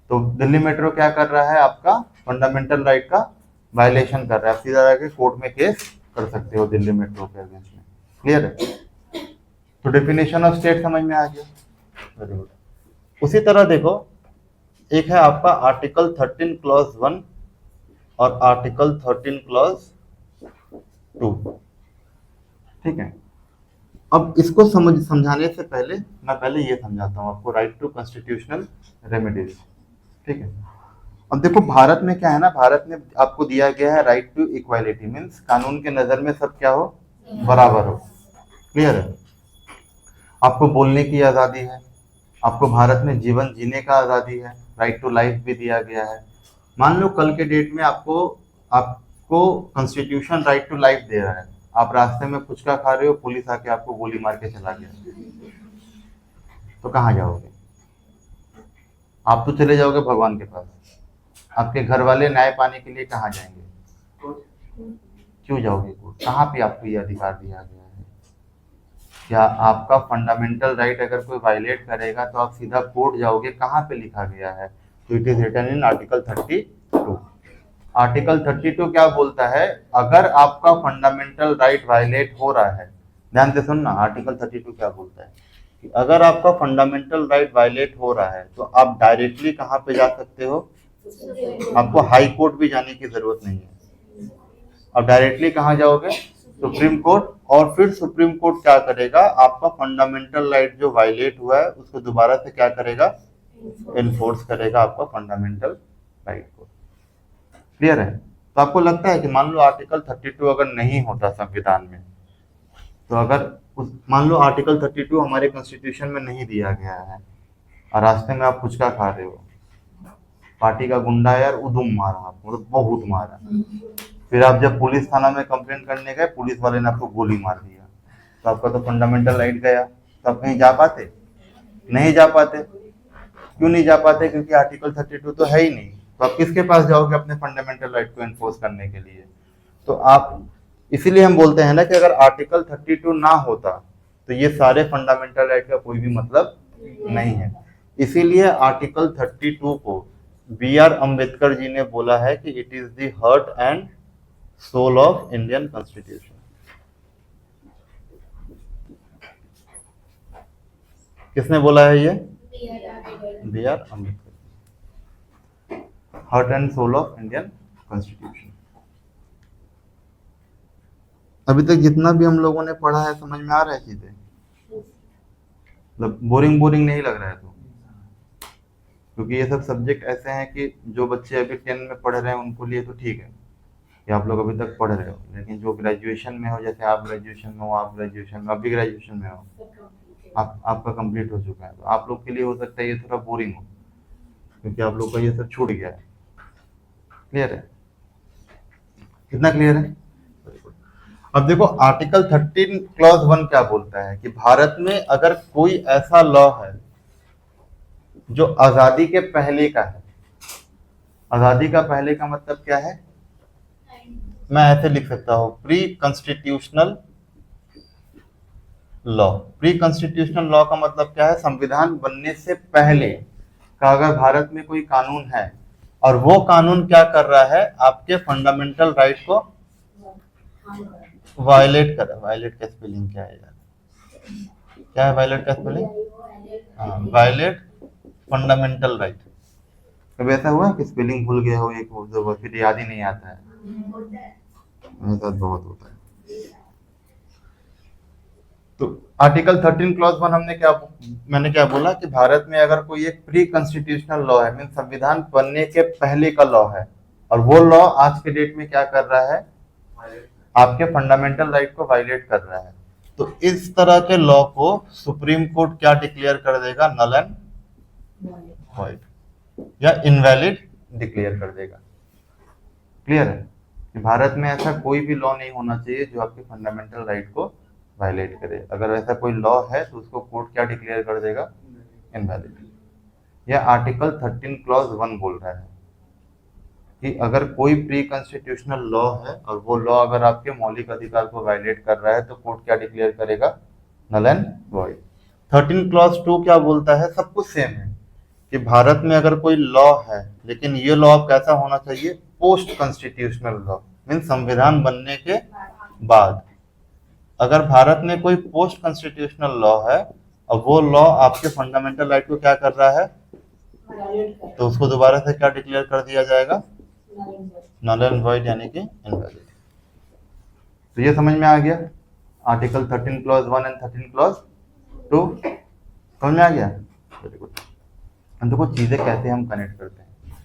तो दिल्ली मेट्रो क्या कर रहा है, आपका फंडामेंटल राइट का वायलेशन कर रहा है. सीधा जाके कोर्ट में केस कर सकते हो दिल्ली मेट्रो के अगेंस्ट में. क्लियर है. तो डेफिनेशन ऑफ स्टेट समझ में आ गया. Very good. उसी तरह देखो, एक है आपका आर्टिकल 13 क्लॉज 1 और आर्टिकल 13 क्लॉज 2. ठीक है. अब इसको समझाने से पहले मैं पहले ये समझाता हूँ आपको, राइट टू कॉन्स्टिट्यूशनल रेमेडीज. ठीक है. अब देखो भारत में क्या है ना, भारत में आपको दिया गया है राइट टू इक्वालिटी, मीन्स कानून के नजर में सब क्या हो, बराबर हो. क्लियर है. आपको बोलने की आजादी है, आपको भारत में जीवन जीने का आजादी है, राइट टू लाइफ भी दिया गया है. मान लो कल के डेट में आपको कॉन्स्टिट्यूशन राइट टू लाइफ दे रहा है, आप रास्ते में पुचका खा रहे हो, पुलिस आके आपको गोली मार के चला गया, तो कहाँ जाओगे, आप तो चले जाओगे भगवान के पास. आपके घर वाले न्याय पाने के लिए कहाँ जाएंगे, क्यों जाओगे कोर्ट. कहाँ पे आपको ये अधिकार दिया गया है. क्या आपका फंडामेंटल राइट अगर कोई वायलेट करेगा तो आप सीधा कोर्ट जाओगे, कहाँ पे लिखा गया है, तो it is written in article 32. Article 32 क्या बोलता है, अगर आपका फंडामेंटल राइट वायलेट हो रहा है, ध्यान से सुनना, आर्टिकल 32 क्या बोलता है कि अगर आपका फंडामेंटल राइट वायलेट हो रहा है तो आप डायरेक्टली कहाँ पे जा सकते हो, आपको हाई कोर्ट भी जाने की जरूरत नहीं है. अब डायरेक्टली कहाँ जाओगे? Supreme court. और फिर सुप्रीम कोर्ट क्या करेगा? आपका फंडामेंटल राइट जो वायलेट हुआ है उसको दोबारा से क्या करेगा? एनफोर्स करेगा आपका फंडामेंटल राइट को। क्लियर है? तो आपको लगता है कि मान लो आर्टिकल 32 अगर नहीं होता संविधान में, तो अगर उस मान लो आर्टिकल 32 हमारे कॉन्स्टिट्यूशन में नहीं दिया गया है और रास्ते में आप फुचका खा रहे हो, पार्टी का गुंडा यार उदुम मारा आपको, मतलब बहुत मारा, फिर आप जब पुलिस थाना में कंप्लेंट करने गए, पुलिस वाले ने आपको गोली मार दिया, तो आपका तो फंडामेंटल राइट गया। तो आप कहीं जा पाते? नहीं जा पाते। क्यों नहीं जा पाते? क्योंकि आर्टिकल 32 तो है ही नहीं। तो आप किसके पास जाओगे अपने फंडामेंटल राइट को एनफोर्स करने के लिए? तो आप, इसीलिए हम बोलते हैं ना कि अगर आर्टिकल 32 ना होता तो ये सारे फंडामेंटल राइट का कोई भी मतलब नहीं है। इसीलिए आर्टिकल 32 को B.R. अम्बेडकर जी ने बोला है कि it is the heart and soul of Indian constitution. किसने बोला है ये? B.R. Ambedkar, heart and soul of Indian constitution. अभी तक जितना भी हम लोगों ने पढ़ा है समझ में आ रहा है चीजें? मतलब बोरिंग बोरिंग नहीं लग रहा है? तो क्योंकि ये सब सब्जेक्ट ऐसे हैं कि जो बच्चे अभी 10 में पढ़ रहे हैं उनको लिए तो ठीक है कि आप लोग अभी तक पढ़ रहे हो, लेकिन जो ग्रेजुएशन में हो, जैसे आप ग्रेजुएशन में हो, आप ग्रेजुएशन में, अभी ग्रेजुएशन में हो, आपका कंप्लीट हो चुका है, तो आप लोग के लिए हो सकता है ये थोड़ा बोरिंग हो, क्योंकि आप लोग का ये सब छूट गया है। क्लियर है? कितना क्लियर है? अब देखो आर्टिकल 13 क्लॉज 1 क्या बोलता है कि भारत में अगर कोई ऐसा लॉ है जो आजादी के पहले का है। आजादी का पहले का मतलब क्या है? मैं ऐसे लिख सकता हूं, pre constitutional law. Pre constitutional law का मतलब क्या है? संविधान बनने से पहले का अगर भारत में कोई कानून है और वो कानून क्या कर रहा है? आपके फंडामेंटल राइट को वायलेट कर रहा है। वायलेट का स्पेलिंग क्या है यार? क्या है वायलेट का स्पेलिंग? हाँ, वायलेट फंडामेंटल राइट। कभी ऐसा हुआ कि स्पेलिंग भूल गया हो एक दो, फिर याद ही नहीं आता है? मेरे साथ बहुत होता है। तो आर्टिकल 13 क्लॉज 1 मैंने क्या बोला कि भारत में अगर कोई एक प्री कॉन्स्टिट्यूशनल लॉ है, मीन संविधान बनने के पहले का लॉ है, और वो लॉ आज के डेट में क्या कर रहा है? आपके फंडामेंटल राइट को वायलेट कर रहा है, तो इस तरह के लॉ को सुप्रीम कोर्ट क्या डिक्लेयर कर देगा? नल एंड वॉइड या इनवैलिड डिक्लेयर कर देगा। क्लियर है? कि भारत में ऐसा कोई भी लॉ नहीं होना चाहिए जो आपके फंडामेंटल राइट को वायलेट करे। अगर ऐसा कोई लॉ है तो उसको कोर्ट क्या डिक्लेयर कर देगा? इनवैलिड। यह आर्टिकल 13 क्लॉज 1 बोल रहा है कि अगर कोई प्री कॉन्स्टिट्यूशनल लॉ है और वो लॉ अगर आपके मौलिक अधिकार को वायलेट कर रहा है तो कोर्ट क्या डिक्लेयर करेगा? Null and void. 13 क्लॉज 2 क्या बोलता है? सब कुछ सेम है कि भारत में अगर कोई लॉ है, लेकिन ये लॉ कैसा होना चाहिए? पोस्ट कॉन्स्टिट्यूशनल लॉ, मीन संविधान बनने के बाद। अगर भारत में कोई पोस्ट कॉन्स्टिट्यूशनल लॉ है और वो लॉ आपके फंडामेंटल राइट को क्या कर रहा है, तो उसको दोबारा से क्या डिक्लेयर कर दिया जाएगा? नल एंड वॉइड, यानी कि इनवैलिड। तो ये समझ में आ गया आर्टिकल 13 क्लॉज 1 एंड 13 क्लॉज 2? समझ में आ गया? Very good. हम देखो चीजें कैसे हम कनेक्ट करते हैं।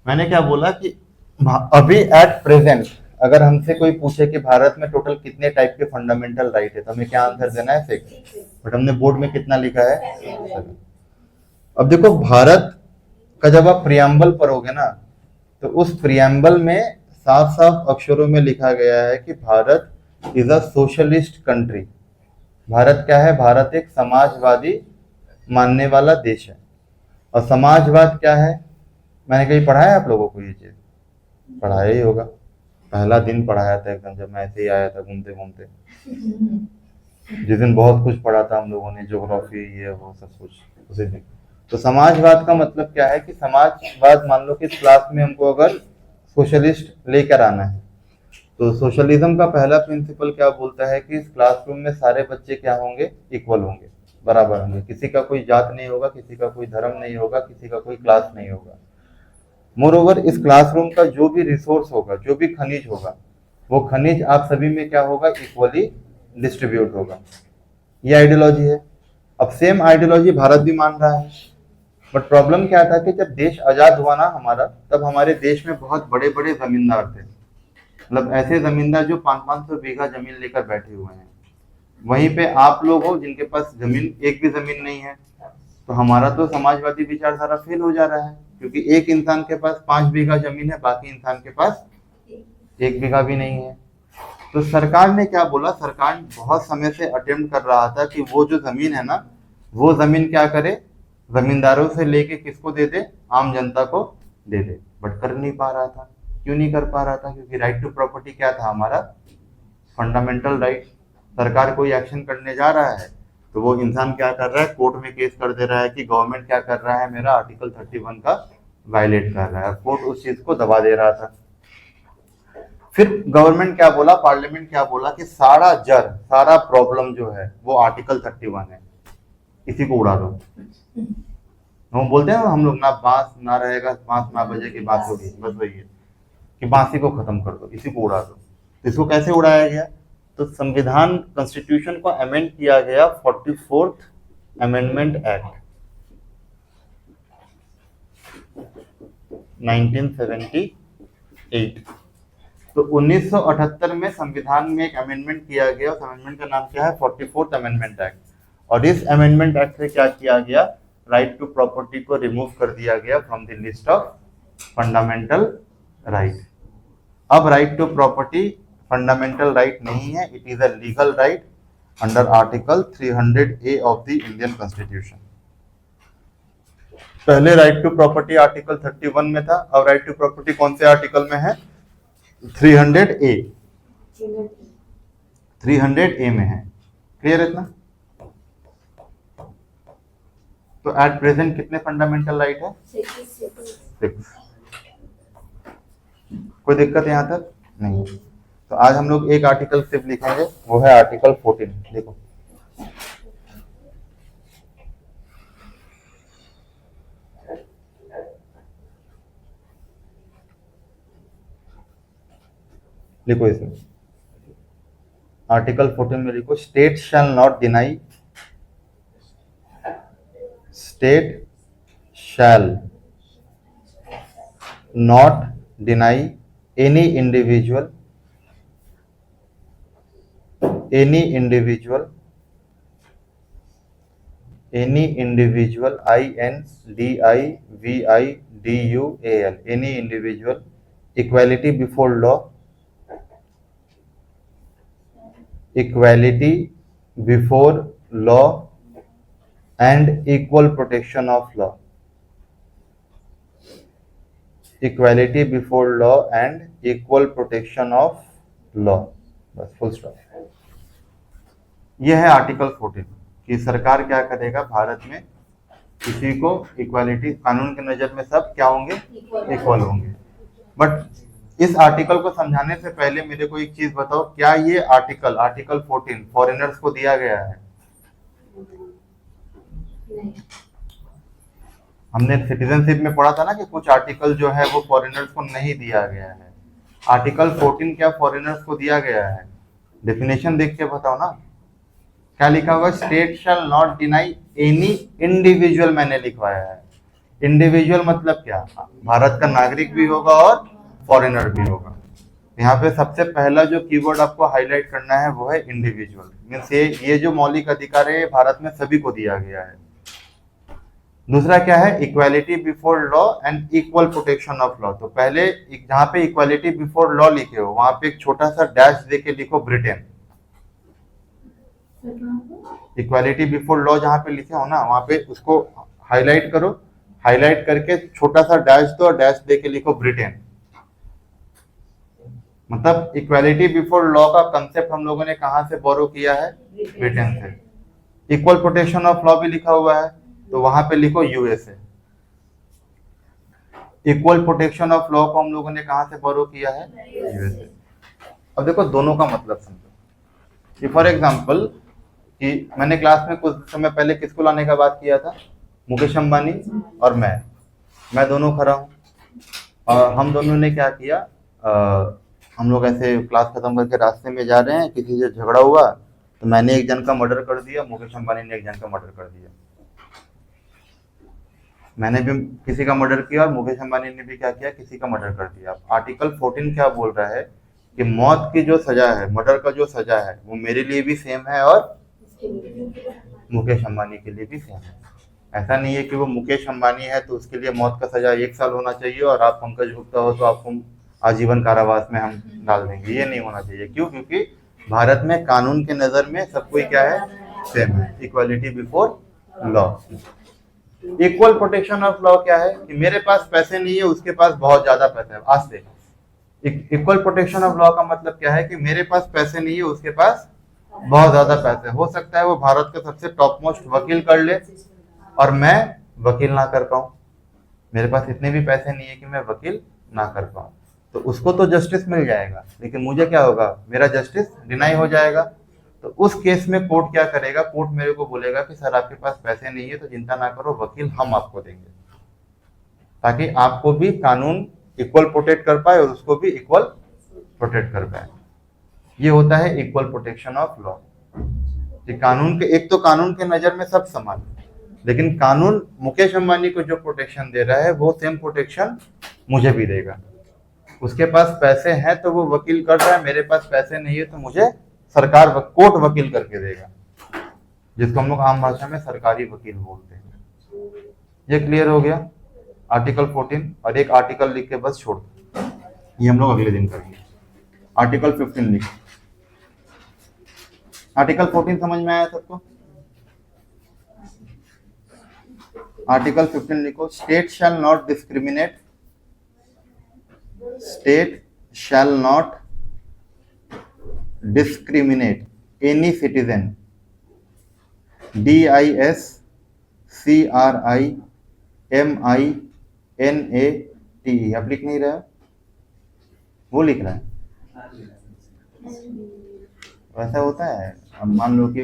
मैंने क्या बोला कि अभी एट प्रेजेंट अगर हमसे कोई पूछे कि भारत में टोटल कितने टाइप के फंडामेंटल राइट है, तो हमें क्या आंसर देना है? 6। बट हमने बोर्ड में कितना लिखा है? 7। अब देखो भारत का जब आप प्रियम्बल पढ़ोगे ना, तो उस प्रियम्बल में साफ साफ अक्षरों में लिखा गया है कि Bharat is a socialist country. Bharat क्या है? भारत एक समाजवादी मानने वाला देश है। और समाजवाद क्या है? मैंने कहीं पढ़ाया आप लोगों को ये चीज? पढ़ाया ही होगा, पहला दिन पढ़ाया था एकदम, जब मैं ऐसे ही आया था घूमते घूमते। जिस दिन बहुत कुछ पढ़ा था हम लोगों ने, ज्योग्राफी ये वो सब कुछ उसी दिन। तो समाजवाद का मतलब क्या है कि समाजवाद, मान लो कि इस क्लास में हमको अगर सोशलिस्ट लेकर आना है, तो सोशलिज्म का पहला प्रिंसिपल क्या बोलता है कि इस क्लासरूम में सारे बच्चे क्या होंगे? इक्वल होंगे, बराबर होंगे। किसी का कोई जात नहीं होगा, किसी का कोई धर्म नहीं होगा, किसी का कोई क्लास नहीं होगा। मोर ओवर इस क्लासरूम का जो भी रिसोर्स होगा, जो भी खनिज होगा, वो खनिज आप सभी में क्या होगा, इक्वली डिस्ट्रीब्यूट होगा। ये आइडियोलॉजी है। अब सेम आइडियोलॉजी भारत भी मान रहा है, बट प्रॉब्लम क्या था कि जब देश आजाद हुआ ना हमारा, तब हमारे देश में बहुत बड़े बड़े जमींदार थे, मतलब ऐसे जमींदार जो 500-500 बीघा जमीन लेकर बैठे हुए हैं। वहीं पे आप लोग हो जिनके पास जमीन, एक भी जमीन नहीं है। तो हमारा तो समाजवादी विचारधारा फेल हो जा रहा है, क्योंकि एक इंसान के पास 5 बीघा जमीन है, बाकी इंसान के पास 1 बीघा भी नहीं है। तो सरकार ने क्या बोला, सरकार बहुत समय से अटेम्प्ट कर रहा था कि वो जो जमीन है ना, वो जमीन क्या करे, जमींदारों से लेके किसको दे दे, आम जनता को दे दे, बट कर नहीं पा रहा था। क्यों नहीं कर पा रहा था? क्योंकि राइट टू प्रॉपर्टी क्या था हमारा, फंडामेंटल राइट। सरकार कोई एक्शन करने जा रहा है तो वो इंसान क्या कर रहा है, कोर्ट में केस कर दे रहा है कि गवर्नमेंट क्या कर रहा है, मेरा आर्टिकल 31 का वायलेट कर रहा है। कोर्ट उस चीज को दबा दे रहा था। फिर गवर्नमेंट क्या बोला, पार्लियामेंट क्या बोला कि सारा प्रॉब्लम जो है वो आर्टिकल 31 है, इसी को उड़ा दो। हम बोलते हैं हम लोग, ना बांस ना रहेगा, बांस ना बजेगी बात होगी, बस वही है कि बांसी को खत्म कर दो, इसी को उड़ा दो। तो इसको कैसे उड़ाया गया? तो संविधान, कॉन्स्टिट्यूशन को अमेंड किया गया 44th अमेंडमेंट एक्ट 1978। तो 1978 में संविधान में एक अमेंडमेंट किया गया। उस अमेंडमेंट का नाम क्या है, 44th अमेंडमेंट एक्ट। और इस अमेंडमेंट एक्ट से क्या किया गया, राइट टू प्रॉपर्टी को रिमूव कर दिया गया from the list of fundamental right. अब right to property fundamental right नहीं है, it is a legal right under article 300A of the Indian constitution. पहले राइट टू प्रॉपर्टी आर्टिकल 31 में था, अब राइट टू प्रॉपर्टी कौन से आर्टिकल में है, 300A। 300A में है। क्लियर है इतना? तो एट प्रेजेंट कितने फंडामेंटल राइट है? 6। कोई दिक्कत यहां तक नहीं। तो आज हम लोग एक आर्टिकल सिर्फ लिखेंगे, वो है आर्टिकल 14। देखो लिखो इसमें, आर्टिकल 14 में लिखो, state shall not deny, state shall not deny any individual INDIVIDUAL any individual equality before law and equal protection of law, equality before law and equal protection of law, बस full stop. यह है article 14 कि सरकार क्या करेगा, भारत में किसी को इक्वालिटी, कानून के नजर में सब क्या होंगे, इक्वल होंगे। बट इस आर्टिकल को समझाने से पहले मेरे को एक चीज बताओ, क्या ये आर्टिकल 14 फॉरेनर्स को दिया गया है? हमने सिटीजनशिप में पढ़ा था ना कि कुछ आर्टिकल जो है वो फॉरेनर्स को नहीं दिया गया है। आर्टिकल 14 क्या फॉरेनर्स को दिया गया है? डेफिनेशन देख के बताओ ना, क्या लिखा हुआ? State shall not deny any individual, मैंने लिखवाया है। इंडिविजुअल मतलब क्या, भारत का नागरिक भी होगा और फॉरेनर भी होगा। यहाँ पे सबसे पहला जो कीवर्ड आपको हाईलाइट करना है वो है इंडिविजुअल। मीन्स ये जो मौलिक अधिकार है भारत में सभी को दिया गया है। दूसरा क्या है, equality before law and equal protection of law. तो पहले जहां पे इक्वालिटी बिफोर लॉ लिखे हो वहां पे एक छोटा सा डैश देके लिखो ब्रिटेन। इक्वालिटी बिफोर लॉ जहां पे लिखे हो ना, वहां पे उसको हाईलाइट करो, हाईलाइट करके छोटा सा डैश दो और डैश देके लिखो ब्रिटेन। मतलब इक्वालिटी बिफोर लॉ का कंसेप्ट हम लोगों ने कहां से बोरो किया है? ब्रिटेन से। इक्वल प्रोटेक्शन ऑफ लॉ भी लिखा हुआ है तो वहां पे लिखो USA. Equal protection of law को हम लोगों ने कहां से बोरो किया है? यूएसए। अब देखो दोनों का मतलब समझो कि फॉर एग्जांपल कि मैंने क्लास में कुछ समय पहले किसको लाने का बात किया था? मुकेश अंबानी और मैं दोनों खड़ा हूं और हम दोनों ने क्या किया, हम लोग ऐसे क्लास खत्म करके रास्ते में जा रहे हैं, किसी से झगड़ा हुआ तो मैंने एक जन का मर्डर कर दिया, मुकेश अंबानी ने एक जन का मर्डर कर दिया। मैंने भी किसी का मर्डर किया और मुकेश अंबानी ने भी क्या किया, किसी का मर्डर कर दिया। आर्टिकल 14 क्या बोल रहा है कि मौत की जो सजा है, मर्डर का जो सजा है, वो मेरे लिए भी सेम है और मुकेश अंबानी के लिए भी सेम है। ऐसा नहीं है कि वो मुकेश अंबानी है तो उसके लिए मौत का सजा 1 साल होना चाहिए और आप पंकज गुप्ता हो तो आपको आजीवन कारावास में हम डाल देंगे। ये नहीं होना चाहिए। क्यों? क्योंकि भारत में कानून के नजर में सब कोई क्या है, सेम है। Equality before law. Equal protection of law क्या है कि मेरे पास पैसे नहीं है, उसके पास बहुत ज्यादा पैसा है। आज से इक्वल प्रोटेक्शन ऑफ लॉ का मतलब क्या है कि मेरे पास पैसे नहीं है, उसके पास बहुत ज्यादा पैसे। हो सकता है वो भारत का सबसे टॉप मोस्ट वकील कर ले और मैं वकील ना कर पाऊं। मेरे पास इतने भी पैसे नहीं है कि मैं वकील ना कर पाऊं, तो उसको तो जस्टिस मिल जाएगा, लेकिन मुझे क्या होगा, मेरा जस्टिस डिनाई हो जाएगा। तो उस केस में कोर्ट क्या करेगा, कोर्ट मेरे को बोलेगा कि सर आपके पास पैसे नहीं है तो चिंता ना करो, वकील हम आपको देंगे, ताकि आपको भी कानून इक्वल प्रोटेक्ट कर पाए और उसको भी इक्वल प्रोटेक्ट कर पाए। ये होता है इक्वल प्रोटेक्शन ऑफ लॉ। कि कानून के, एक तो कानून के नजर में सब समान, लेकिन कानून मुकेश अंबानी को जो प्रोटेक्शन दे रहा है वो सेम प्रोटेक्शन मुझे भी देगा। उसके पास पैसे हैं तो वो वकील कर रहा है, मेरे पास पैसे नहीं है तो मुझे सरकार कोर्ट वकील करके देगा, जिसको हम लोग आम भाषा में सरकारी वकील बोलते हैं। ये क्लियर हो गया आर्टिकल 14। और एक आर्टिकल लिख के बस छोड़ दो, ये हम लोग अगले दिन करेंगे। आर्टिकल 15 लिख। आर्टिकल 14 समझ में आया सबको? आर्टिकल 15 लिखो। State shall not discriminate, state shall not discriminate any citizen, DISCRIMINATE। आप लिख नहीं रहा, वो लिख रहा है। वैसा होता है। अब मान लो कि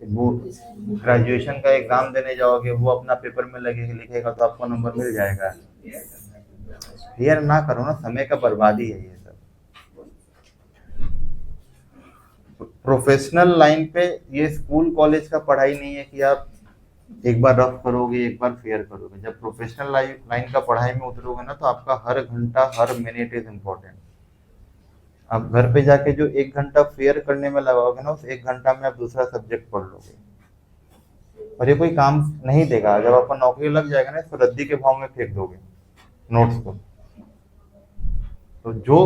वो ग्रेजुएशन का एग्जाम देने जाओगे, वो अपना पेपर में लिखेगा तो आपको नंबर मिल जाएगा। क्लियर ना करो ना, समय का बर्बादी है ये। प्रोफेशनल लाइन पे ये स्कूल कॉलेज का पढ़ाई नहीं है कि आप एक बार रफ करोगे, एक बार फेयर करोगे। जब प्रोफेशनल लाइन का पढ़ाई में उतरोगे ना, तो आपका हर घंटा, हर मिनट इज इम्पोर्टेंट। आप घर पे जाके जो 1 घंटा फेयर करने में लगाओगे ना, उस 1 घंटा में आप दूसरा सब्जेक्ट पढ़ लोगे और ये कोई काम नहीं देगा। जब आपको नौकरी लग जाएगा ना, इसको रद्दी के भाव में फेंक दोगे नोट्स को। तो जो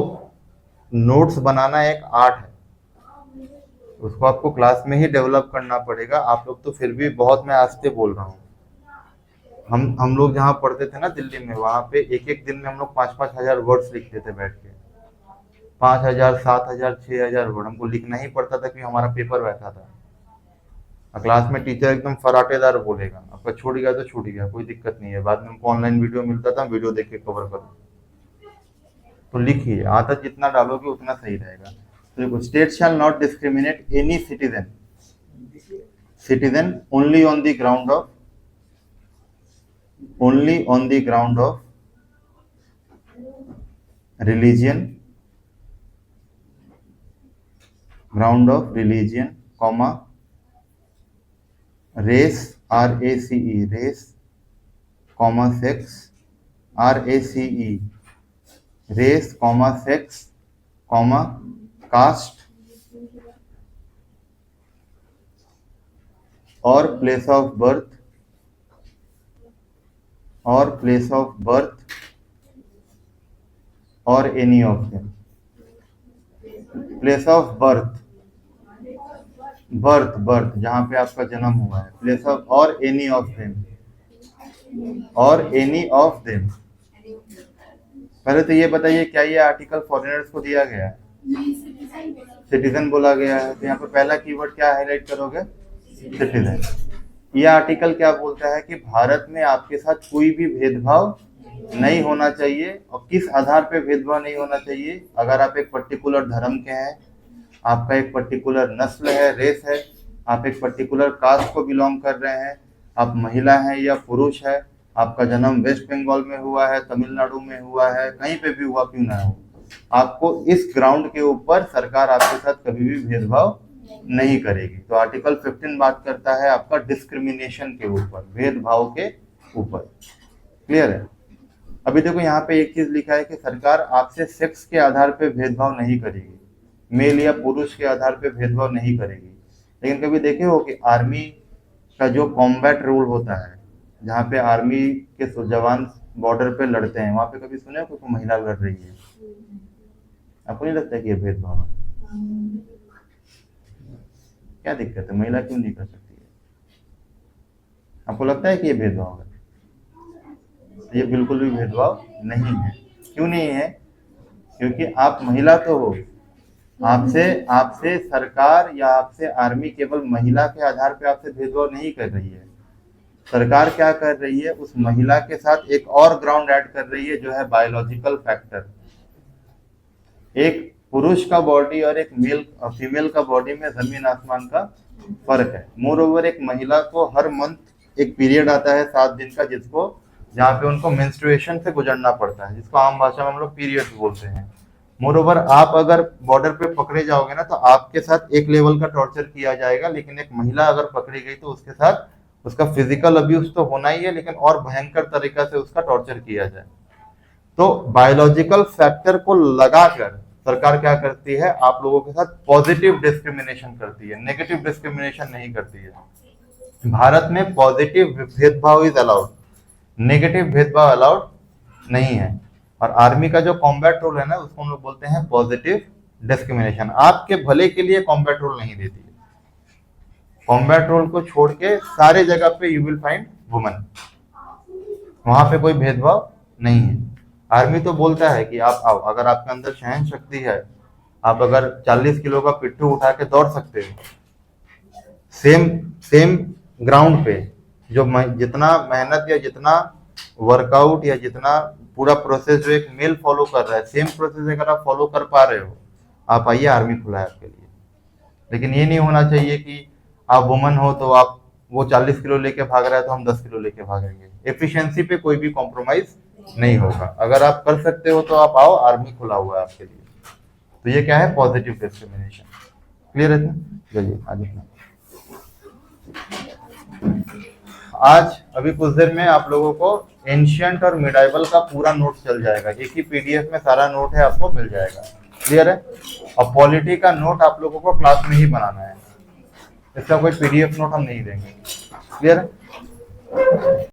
नोट्स बनाना एक आर्ट है, उसको आपको क्लास में ही डेवलप करना पड़ेगा। आप लोग तो फिर भी बहुत, मैं आस्ते बोल रहा हूँ। हम लोग जहाँ पढ़ते थे ना दिल्ली में, वहाँ पे एक दिन में हम लोग 5-5 हजार वर्ड्स लिखते थे बैठ के। 5,000, 7,000, 6,000 वर्ड हमको लिखना ही पड़ता था, कि हमारा पेपर वैसा था। क्लास में टीचर एकदम फराटेदार बोलेगा, आपका छूट गया तो छूट गया, कोई दिक्कत नहीं है। बाद में हमको ऑनलाइन वीडियो मिलता था, वीडियो देख के कवर करो। तो लिखिए, आदत जितना डालोगे उतना सही रहेगा। तो देखो, state shall not discriminate any citizen only on the ground of religion, comma, race, RACE, race, comma, sex, RACE, race, comma, sex, comma, caste, or place of birth, or any of them. Place of birth जहां पे आपका जन्म हुआ है, place of, और any of them. पहले तो ये बताइए, क्या ये आर्टिकल फॉरेनर्स को दिया गया है? सिटीजन बोला गया है। तो यहाँ पे पहला कीवर्ड क्या हाईलाइट करोगे? सिटीजन। ये आर्टिकल क्या बोलता है कि भारत में आपके साथ कोई भी भेदभाव नहीं होना चाहिए। और किस आधार पे भेदभाव नहीं होना चाहिए? अगर आप एक पर्टिकुलर धर्म के हैं, आपका एक पर्टिकुलर नस्ल है, रेस है, आप एक पर्टिकुलर कास्ट को बिलोंग कर रहे हैं, आप महिला हैं या पुरुष है, आपका जन्म वेस्ट बंगाल में हुआ है, तमिलनाडु में हुआ है, कहीं पे भी हुआ क्यों ना हो, आपको इस ग्राउंड के ऊपर सरकार आपके साथ कभी भी भेदभाव नहीं करेगी। तो आर्टिकल 15 बात करता है आपका डिस्क्रिमिनेशन के ऊपर, भेदभाव के ऊपर। क्लियर है? अभी देखो यहाँ पे एक चीज लिखा है कि सरकार आपसे सेक्स के आधार पे भेदभाव नहीं करेगी, मेल या पुरुष के आधार पे भेदभाव नहीं करेगी। लेकिन कभी देखे हो कि आर्मी का जो कॉम्बैट रूल होता है, जहाँ पे आर्मी के जवान बॉर्डर पे लड़ते हैं, वहां पे कभी सुने हो कोई महिला लड़ रही है? आपको नहीं लगता कि ये भेदभाव है? क्या दिक्कत है, महिला क्यों नहीं कर सकती है? आपको लगता है कि ये भेदभाव है? ये बिल्कुल भी भेदभाव नहीं है। क्यों नहीं है? क्योंकि आप महिला तो हो, आपसे सरकार या आपसे आर्मी केवल महिला के आधार पे आपसे भेदभाव नहीं कर रही है। सरकार क्या कर रही है, उस महिला के साथ एक और ग्राउंड ऐड कर रही है, जो है बायोलॉजिकल फैक्टर। एक पुरुष का बॉडी और एक फीमेल का बॉडी में जमीन आसमान का फर्क है। मोर ओवर एक महिला को हर मंथ एक पीरियड आता है 7 दिन का, जहाँ पे उनको मेंस्ट्रुएशन से गुजरना पड़ता है, जिसको आम भाषा में हम लोग पीरियड्स बोलते हैं। मोर ओवर आप अगर बॉर्डर पे पकड़े जाओगे ना, तो आपके साथ एक लेवल का टॉर्चर किया जाएगा, लेकिन एक महिला अगर पकड़ी गई तो उसके साथ उसका फिजिकल अब्यूज तो होना ही है, लेकिन और भयंकर तरीका से उसका टॉर्चर किया जाए। तो बायोलॉजिकल फैक्टर को लगाकर सरकार क्या करती है, आप लोगों के साथ पॉजिटिव डिस्क्रिमिनेशन करती है, नेगेटिव डिस्क्रिमिनेशन नहीं करती है। भारत में पॉजिटिव भेदभाव इज अलाउड, नेगेटिव भेदभाव अलाउड नहीं है। और आर्मी का जो कॉम्बैट रोल है ना, उसको हम लोग बोलते हैं पॉजिटिव डिस्क्रिमिनेशन। आपके भले के लिए कॉम्बैट रोल नहीं देती है। कॉम्बैट रोल को छोड़ के सारे जगह पे यू विल फाइंड वुमन, वहां पे कोई भेदभाव नहीं है। आर्मी तो बोलता है कि आप आओ, अगर आपके अंदर सहन शक्ति है, आप अगर 40 किलो का पिट्ठू उठा के दौड़ सकते हो, सेम ग्राउंड पे, जो जितना मेहनत या जितना वर्कआउट या जितना पूरा प्रोसेस जो एक मेल फॉलो कर रहा है, सेम प्रोसेस अगर आप फॉलो कर पा रहे हो, आप आइए, आर्मी खुला है आपके लिए। लेकिन ये नहीं होना चाहिए कि आप वुमन हो तो आप वो 40 किलो लेके भाग रहा है तो हम 10 किलो लेके भागेंगे। एफिशिएंसी पे कोई भी कॉम्प्रोमाइज नहीं होगा। अगर आप कर सकते हो तो आप आओ, आर्मी खुला हुआ है आपके लिए। तो ये क्या है, पॉजिटिव डिस्क्रिमिनेशन। क्लियर है? चलिए आगे। आज अभी कुछ देर में आप लोगों को एंशिएंट और मिडाइवल का पूरा नोट चल जाएगा, एक ही पीडीएफ में सारा नोट है, आपको मिल जाएगा। क्लियर है? और पॉलिटी का नोट आप लोगों को क्लास में ही बनाना है, इसका कोई पीडीएफ नोट हम नहीं देंगे। क्लियर है?